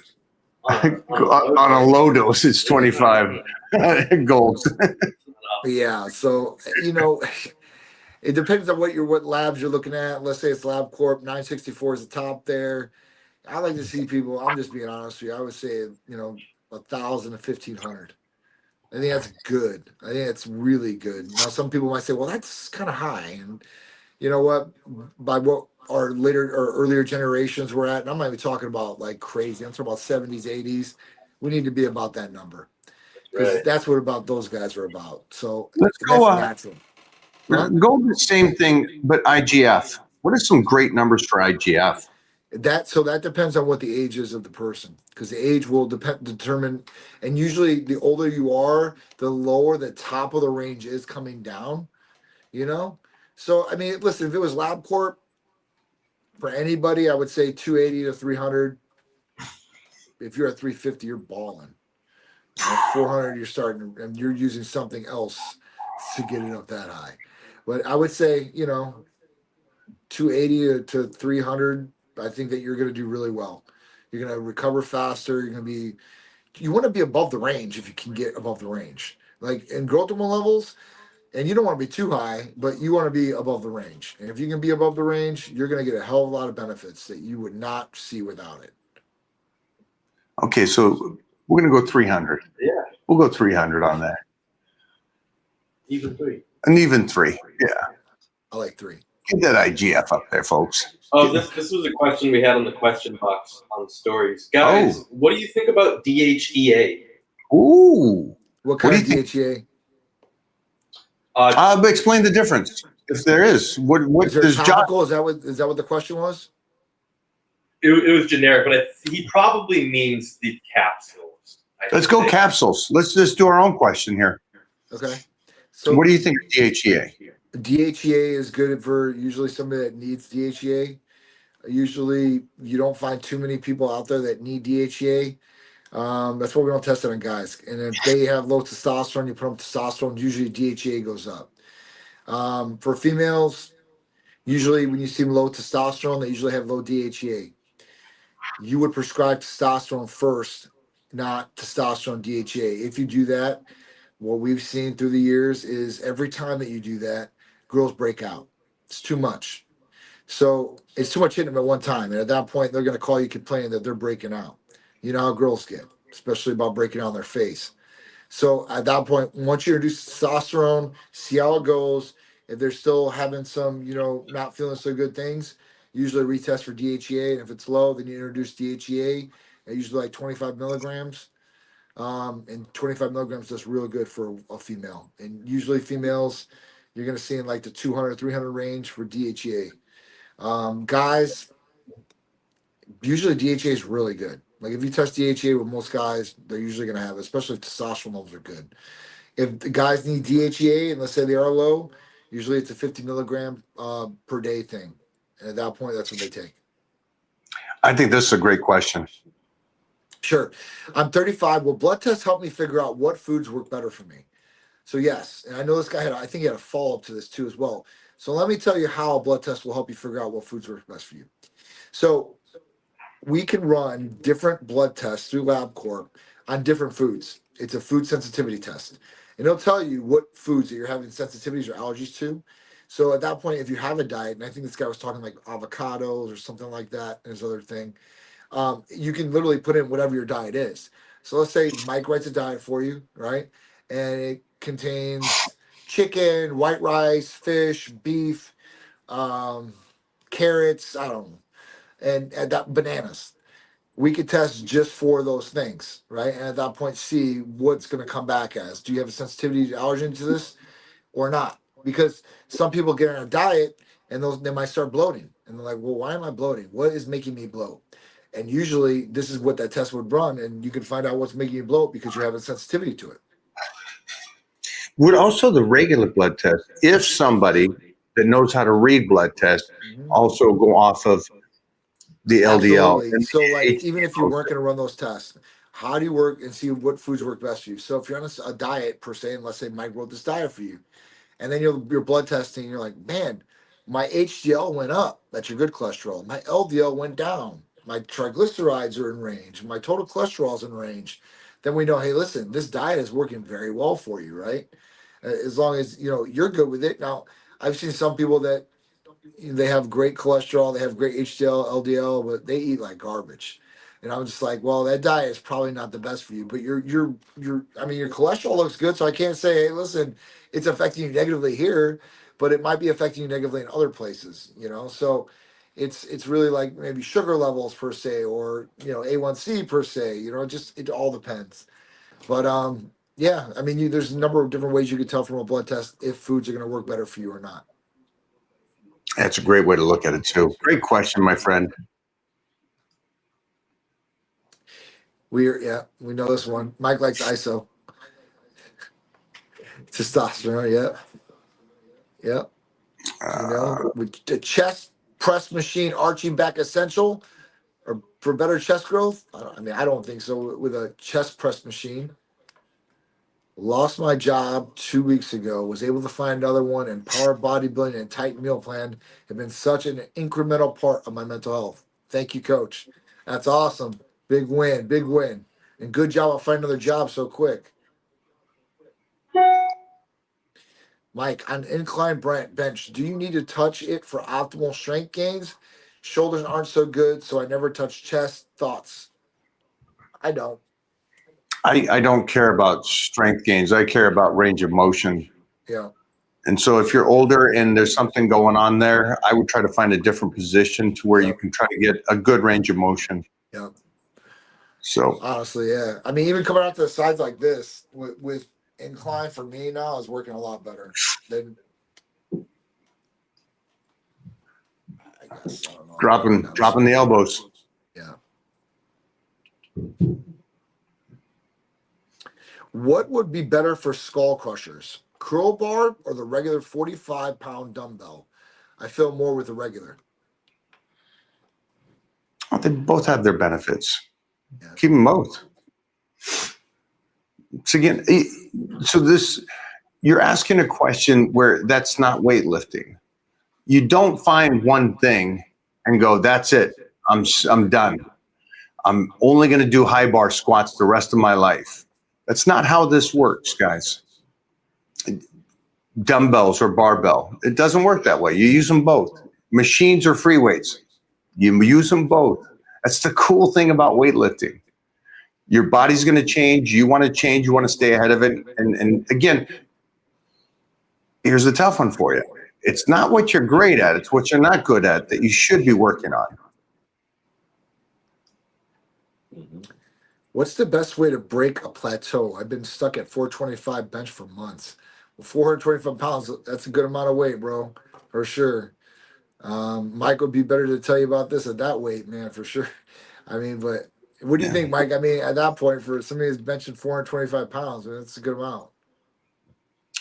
On a low dose, it's 25 Gold's. Yeah, so it depends on what labs you're looking at. Let's say it's LabCorp, 964 is the top there. I like to see people. I'm just being honest with you. I would say 1,000 to 1,500. I think that's good. I think that's really good. Now, some people might say, "Well, that's kind of high," and you know what? By what our later or earlier generations were at, and I'm not even talking about like crazy. I'm talking about 70s, 80s. We need to be about that number because that's what about those guys are about. So Let's that's go. natural. Go the same thing, but IGF. What are some great numbers for IGF? That depends on what the age is of the person, because the age will determine, and usually the older you are, the lower the top of the range is coming down. So I mean, listen, if it was LabCorp for anybody, I would say 280 to 300. If you're at 350, you're balling. At 400, you're starting, and you're using something else to get it up that high. But I would say 280 to 300. I think that you're going to do really well. You're going to recover faster. You want to be above the range if you can get above the range. Like in growth hormone levels, and you don't want to be too high, but you want to be above the range. And if you can be above the range, you're going to get a hell of a lot of benefits that you would not see without it. Okay, so we're going to go 300. Yeah. We'll go 300 on that. Even 3. An even 3. Yeah. I like 3. Get that IGF up there, folks. Oh, this was a question we had on the question box on stories. Guys, what do you think about DHEA? Ooh. What kind do of you DHEA? Explain the difference, if there is. What Is there does topical? Is that what the question was? It was generic, but he probably means the capsules. Let's go capsules. Let's just do our own question here. Okay. So what do you think of DHEA? DHEA is good for usually somebody that needs DHEA. Usually, you don't find too many people out there that need DHEA. That's why we don't test it on guys. And if they have low testosterone, you put them testosterone. Usually, DHEA goes up. For females, usually when you see low testosterone, they usually have low DHEA. You would prescribe testosterone first, not testosterone DHEA. If you do that, what we've seen through the years is every time that you do that, girls break out. It's too much. So it's too much hitting them at one time. And at that point, they're going to call you complaining that they're breaking out. You know how girls get, especially about breaking out on their face. So at that point, once you introduce testosterone, see how it goes. If they're still having some, not feeling so good things, usually retest for DHEA. And if it's low, then you introduce DHEA at usually like 25 milligrams. And 25 milligrams does really good for a female. And usually females, you're going to see in like the 200, 300 range for DHEA. Guys, usually DHEA is really good. Like if you test DHEA with most guys, they're usually going to have it, especially if testosterone levels are good. If the guys need DHEA and let's say they are low, usually it's a 50 milligram per day thing. And at that point, that's what they take. I think this is a great question. Sure. I'm 35. Will blood tests help me figure out what foods work better for me? So yes, and I know this guy I think he had a follow up to this too as well. So let me tell you how a blood test will help you figure out what foods work best for you. So we can run different blood tests through LabCorp on different foods. It's a food sensitivity test. And it'll tell you what foods that you're having sensitivities or allergies to. So at that point, if you have a diet, and I think this guy was talking like avocados or something like that, and his other thing, you can literally put in whatever your diet is. So let's say Mike writes a diet for you, right? And it contains chicken, white rice, fish, beef, um, carrots, I don't know, and that bananas. We could test just for those things, right? And at that point, see what's going to come back as. Do you have a sensitivity to allergen to this or not? Because some people get on a diet and they might start bloating, and they're like, "Well, why am I bloating? What is making me bloat?" And usually, this is what that test would run, and you can find out what's making you bloat because you're having sensitivity to it. Would also the regular blood test, if somebody that knows how to read blood tests, also go off of the LDL? Absolutely. And So, like, the even if you weren't going to run those tests, how do you work and see what foods work best for you? So, if you're on a diet per se, and let's say Mike wrote this diet for you, and then you're blood testing, you're like, man, my HDL went up. That's your good cholesterol. My LDL went down. My triglycerides are in range. My total cholesterol is in range. Then we know, hey, listen, this diet is working very well for you, right? As long as you're good with it. Now, I've seen some people that they have great cholesterol, they have great HDL, LDL, but they eat like garbage. And I'm just like, well, that diet is probably not the best for you. But I mean, your cholesterol looks good, so I can't say, hey, listen, it's affecting you negatively here, but it might be affecting you negatively in other places. So it's really like maybe sugar levels per se, or A1C per se. Just it all depends. But yeah, I mean, there's a number of different ways you could tell from a blood test if foods are going to work better for you or not. That's a great way to look at it too. Great question, my friend. We know this one. Mike likes ISO. Testosterone, yeah. With the chest press machine arching back essential or for better chest growth? I don't think so. With a chest press machine. Lost my job 2 weeks ago. Was able to find another one, and power bodybuilding and tight meal plan have been such an incremental part of my mental health. Thank you, coach. That's awesome. Big win, big win. And good job on finding another job so quick. Mike, on incline bench, do you need to touch it for optimal strength gains? Shoulders aren't so good, so I never touch chest. Thoughts? I don't. I don't care about strength gains. I care about range of motion. Yeah. And so if you're older and there's something going on there, I would try to find a different position to where you can try to get a good range of motion. Yeah. So Honestly, yeah. I mean, even coming out to the sides like this with incline for me now is working a lot better than I guess. I don't know. dropping the elbows. Yeah. What would be better for skull crushers? Curl bar or the regular 45-pound dumbbell? I feel more with the regular. Well, they both have their benefits. Yeah. Keep them both. So again, you're asking a question where that's not weightlifting. You don't find one thing and go, that's it. I'm done. I'm only going to do high bar squats the rest of my life. That's not how this works, guys. Dumbbells or barbell. It doesn't work that way. You use them both. Machines or free weights. You use them both. That's the cool thing about weightlifting. Your body's going to change. You want to change. You want to stay ahead of it. And again, here's the tough one for you. It's not what you're great at. It's what you're not good at that you should be working on. What's the best way to break a plateau? I've been stuck at 425 bench for months. Well, 425 pounds, that's a good amount of weight, bro, for sure. Mike would be better to tell you about this at that weight, man, for sure. I mean, but What do you Yeah. think, Mike? I mean, at that point, for somebody who's benching 425 pounds, I mean, that's a good amount.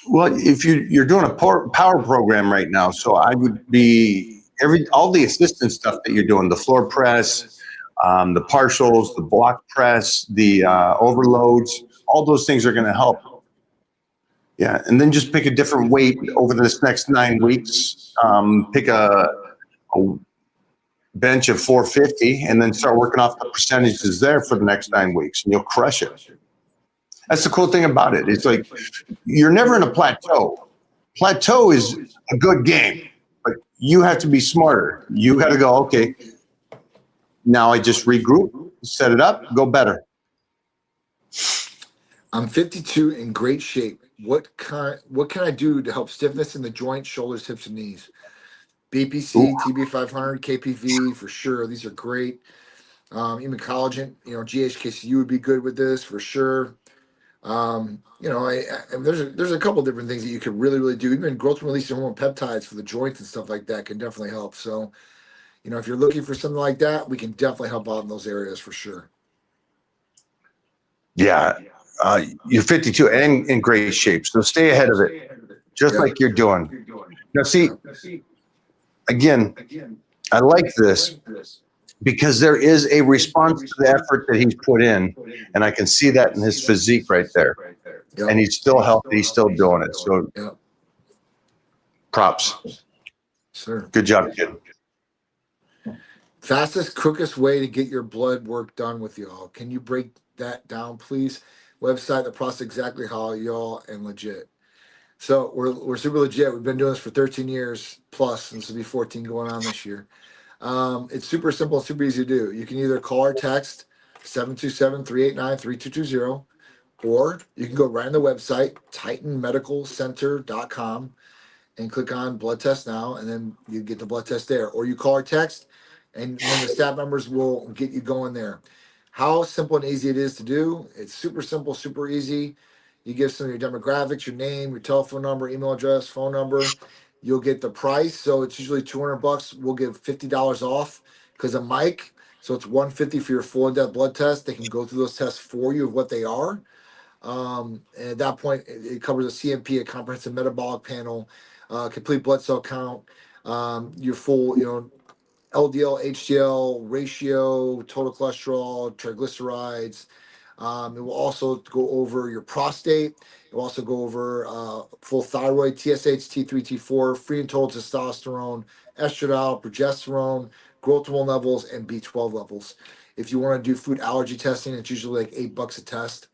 Well, if you're doing a power program right now, so I would be all the assistance stuff that you're doing, the floor press, the partials, the block press, the overloads, all those things are going to help. Yeah, and then just pick a different weight over this next 9 weeks. Pick a bench of 450, and then start working off the percentages there for the next 9 weeks, and you'll crush it. That's the cool thing about it. It's like you're never in a plateau. Plateau is a good game, but you have to be smarter. You got to go, okay, now I just regroup, set it up, go better. I'm 52 in great shape. What can I do to help stiffness in the joints, shoulders, hips, and knees? Ooh, BPC, TB500, KPV for sure. These are great. Even collagen, GHKCU would be good with this for sure. And there's a couple different things that you could really, really do. Even growth releasing hormone peptides for the joints and stuff like that can definitely help. So, if you're looking for something like that, we can definitely help out in those areas for sure. yeah. You're 52 and in great shape, so stay ahead of it, just Yeah. like you're doing. Now, see, Yeah. again, I like this because there is a response to the effort that he's put in, and I can see that in his physique right there. Yep. And he's still healthy, he's still doing it. So, Yep. props. Sure. Good job, kid. Fastest, quickest way to get your blood work done with y'all. Can you break that down, please? Website, the process exactly how y'all and legit. So we're super legit. We've been doing this for 13 years plus, and this will be 14 going on this year. It's super simple and super easy to do. You can either call or text 727-389-3220, or you can go right on the website, titanmedicalcenter.com, and click on blood test now, and then you get the blood test there. Or you call or text, and one of the staff members will get you going there. How simple and easy it is to do. It's super simple, super easy. You give some of your demographics, your name, your telephone number, email address, phone number. You'll get the price. So it's usually $200. We'll give $50 off because of Mike. So it's $150 for your full in-depth blood test. They can go through those tests for you of what they are. And at that point, it covers a CMP, a comprehensive metabolic panel, complete blood cell count, your full, LDL, HDL ratio, total cholesterol, triglycerides. It will also go over your prostate. It will also go over full thyroid, TSH, T3, T4, free and total testosterone, estradiol, progesterone, growth hormone levels, and B12 levels. If you want to do food allergy testing, it's usually like $8 a test.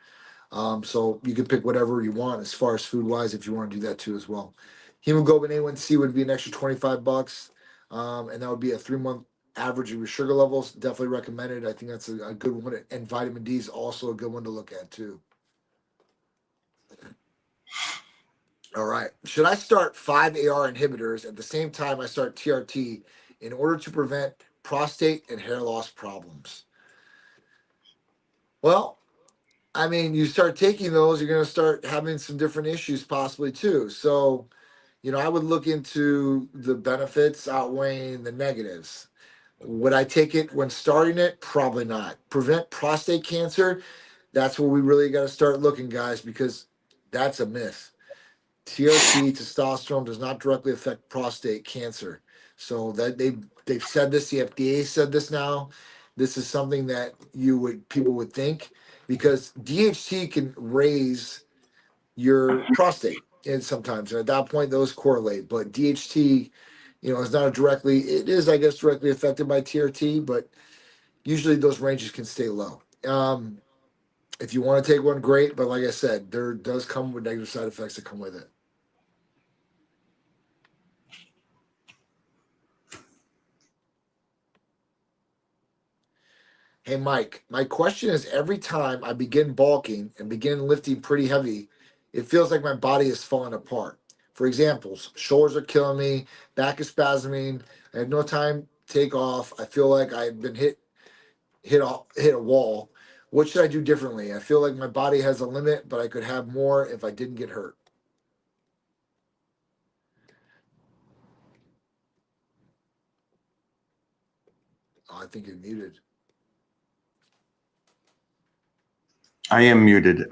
So you can pick whatever you want as far as food wise if you want to do that too as well. Hemoglobin A1C would be an extra $25, and that would be a 3-month average of your sugar levels. Definitely recommended. I think that's a good one, and vitamin D is also a good one to look at too. All right. Should I start 5-AR inhibitors at the same time I start TRT in order to prevent prostate and hair loss problems? Well, I mean, you start taking those, you're going to start having some different issues possibly too. So, I would look into the benefits outweighing the negatives. Would I take it when starting it? Probably not. Prevent prostate cancer? That's where we really got to start looking, guys, because that's a myth. TRT, testosterone, does not directly affect prostate cancer. So that they've said this, the FDA said this now. This is something that people would think, because DHT can raise your prostate, and sometimes at that point those correlate. But DHT, is not it is, I guess, directly affected by TRT, but usually those ranges can stay low. If you want to take one, great, but like I said, there does come with negative side effects that come with it. Hey, Mike, my question is, every time I begin bulking and begin lifting pretty heavy, it feels like my body is falling apart. For examples, shoulders are killing me, back is spasming, I have no time to take off. I feel like I've been hit a wall. What should I do differently? I feel like my body has a limit, but I could have more if I didn't get hurt. Oh, I think you're muted. I am muted.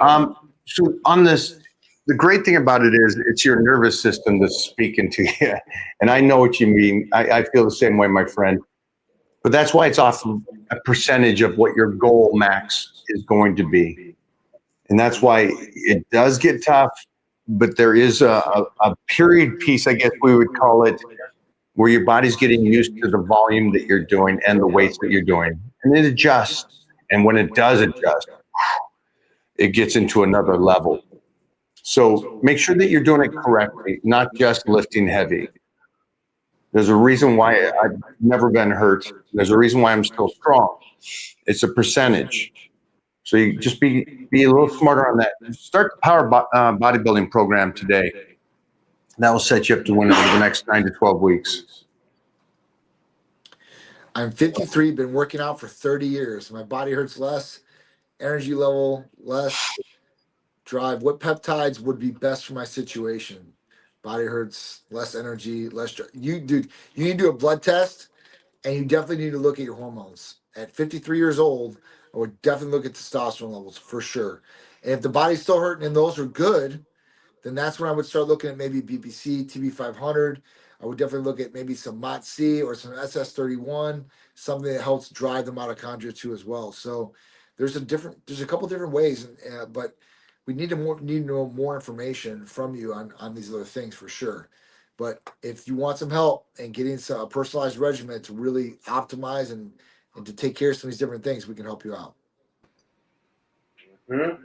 So on this, the great thing about it is it's your nervous system that's speaking to you. And I know what you mean. I feel the same way, my friend. But that's why it's often a percentage of what your goal max is going to be. And that's why it does get tough. But there is a period piece, I guess we would call it, where your body's getting used to the volume that you're doing and the weights that you're doing. And it adjusts. And when it does adjust, it gets into another level. So make sure that you're doing it correctly, not just lifting heavy. There's a reason why I've never been hurt. There's a reason why I'm still strong. It's a percentage. So you just be a little smarter on that. Start the power bodybuilding program today. That will set you up to win over the next 9 to 12 weeks. I'm 53, been working out for 30 years. My body hurts less, energy level less, drive. What peptides would be best for my situation? Body hurts, less energy, less. You dude, you need to do a blood test, and you definitely need to look at your hormones. At 53 years old, I would definitely look at testosterone levels for sure. And if the body's still hurting and those are good, then that's when I would start looking at maybe BPC, TB500. I would definitely look at maybe some MOTS-C or some SS31, something that helps drive the mitochondria too as well. So there's a couple different ways, but we need to know more information from you on these other things for sure. But if you want some help and getting a personalized regimen to really optimize and to take care of some of these different things, we can help you out. Hmm?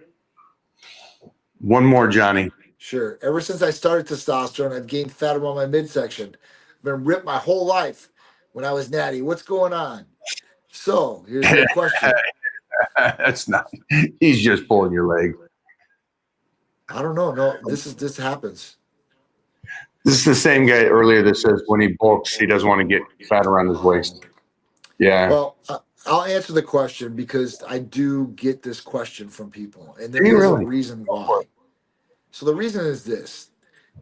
One more, Johnny. Sure. Ever since I started testosterone, I've gained fat around my midsection. I've been ripped my whole life when I was natty. What's going on? So here's the question. That's not, he's just pulling your leg. I don't know. No, this happens. This is the same guy earlier that says when he bulks, he doesn't want to get fat around his waist. Yeah. Well, I'll answer the question because I do get this question from people, and there Do you is a really? reason why. So the reason is this: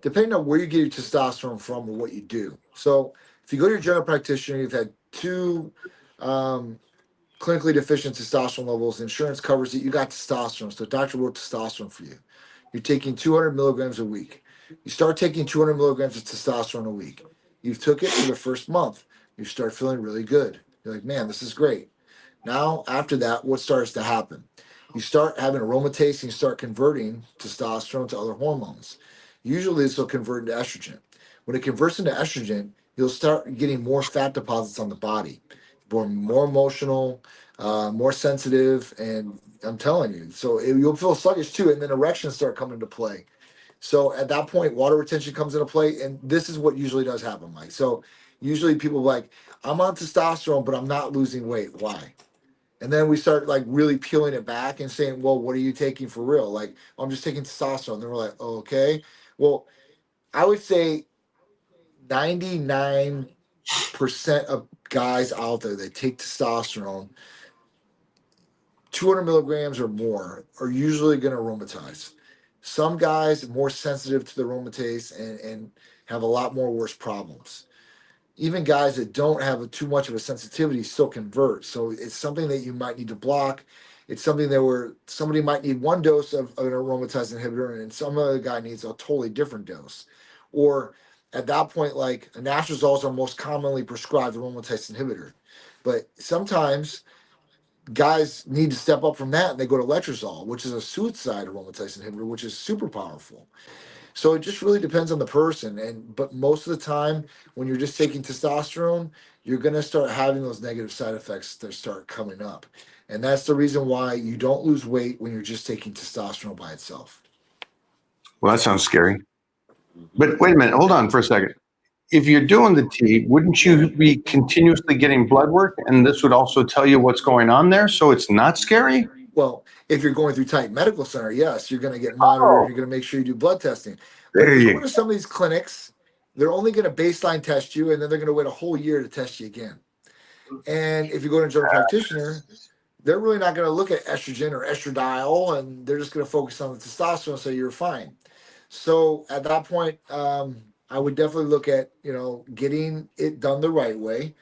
depending on where you get your testosterone from or what you do. So if you go to your general practitioner, you've had two clinically deficient testosterone levels, insurance covers it, you got testosterone. So the doctor wrote testosterone for you. You're taking 200 milligrams a week. You start taking 200 milligrams of testosterone a week. You've took it for the first month. You start feeling really good. You're like, man, this is great. Now, after that, what starts to happen? You start having aromatase and you start converting testosterone to other hormones. Usually, this will convert into estrogen. When it converts into estrogen, you'll start getting more fat deposits on the body, more emotional, more sensitive, and I'm telling you, so you'll feel sluggish too, and then erections start coming into play. So at that point, water retention comes into play, and this is what usually does happen, Mike. So usually people are like, I'm on testosterone, but I'm not losing weight. Why? And then we start like really peeling it back and saying, well, what are you taking for real? Like, oh, I'm just taking testosterone. Then we're like, oh, okay. Well, I would say 99% of guys out there that take testosterone, 200 milligrams or more, are usually going to aromatize. Some guys are more sensitive to the aromatase and have a lot more worse problems. Even guys that don't have too much of a sensitivity still convert. So it's something that you might need to block. It's something that where somebody might need one dose of an aromatase inhibitor and some other guy needs a totally different dose. Or at that point, like anastrozole is our most commonly prescribed aromatase inhibitor. But sometimes guys need to step up from that and they go to letrozole, which is a suicide aromatase inhibitor, which is super powerful. So it just really depends on the person. But most of the time, when you're just taking testosterone, you're gonna start having those negative side effects that start coming up. And that's the reason why you don't lose weight when you're just taking testosterone by itself. Well, that sounds scary. But wait a minute. Hold on for a second. If you're doing the T, wouldn't you be continuously getting blood work? And this would also tell you what's going on there. So it's not scary. Well, if you're going through Titan Medical Center, yes, you're going to get monitored. Oh, You're going to make sure you do blood testing. But if there you you go to some of these clinics, they're only going to baseline test you, and then they're going to wait a whole year to test you again. And if you go to a general practitioner, they're really not going to look at estrogen or estradiol, and they're just going to focus on the testosterone, so you're fine. So at that point, I would definitely look at getting it done the right way,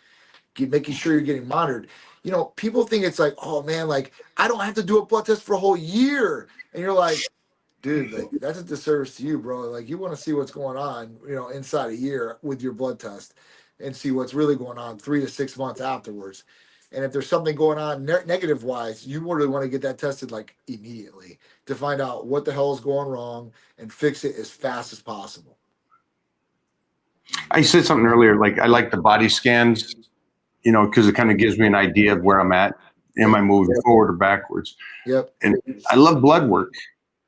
making sure you're getting monitored. you know, people think it's like, oh man, like I don't have to do a blood test for a whole year. And you're like, dude, like that's a disservice to you, bro. Like you want to see what's going on, you know, inside a year with your blood test and see what's really going on 3 to 6 months afterwards. And if there's something going on negative wise, you really want to get that tested like immediately to find out what the hell is going wrong and fix it as fast as possible. I said something earlier, like I like the body scans, you know, because it kind of gives me an idea of where I'm at. Am I moving forward or backwards? Yep. And I love blood work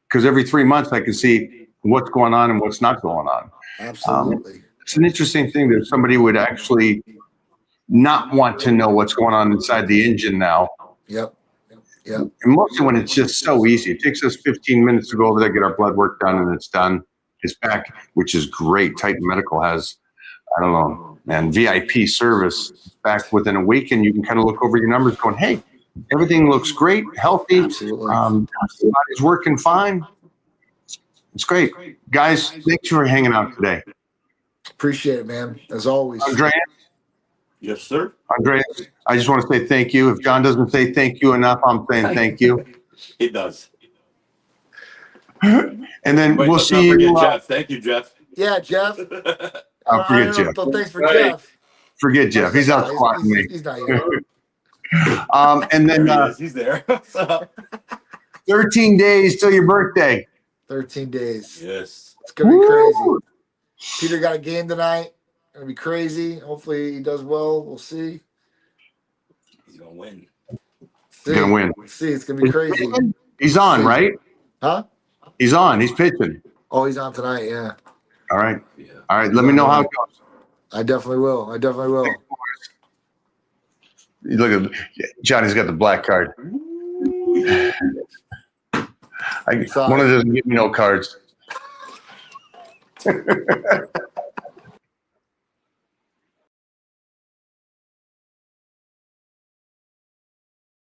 because every 3 months I can see what's going on and what's not going on. Absolutely. It's an interesting thing that somebody would actually not want to know what's going on inside the engine now. Yep. Yep. And mostly when it's just so easy. It takes us 15 minutes to go over there, get our blood work done, and it's done. It's back, which is great. Titan Medical has, I don't know, man, VIP service. It's back within a week, and you can kind of look over your numbers going, hey, everything looks great, healthy. Absolutely. Body's working fine. It's great. Guys, thanks for hanging out today. Appreciate it, man. As always. Andreas, Yes, sir. I just want to say thank you. If John doesn't say thank you enough, I'm saying thank you. It does. And then Wait, we'll let's not see forget you. Jeff. Thank you, Jeff. Yeah, Jeff. I'll forget Jeff. So thanks for Right. Jeff. Forget Jeff. He's out squatting me. He's not here. And then There he is. He's there. What's up? 13 days till your birthday. 13 days. Yes. It's gonna be crazy. Woo! Peter got a game tonight. Gonna be crazy. Hopefully he does well. We'll see. He's gonna win. See. Gonna win. See, it's gonna be crazy. He's on, right? Huh? He's on. He's pitching. Oh, he's on tonight. Yeah, All right. Yeah. All right. Let me know how it goes. I definitely will. I definitely will. You look at Johnny's got the black card. One of them doesn't give me no cards.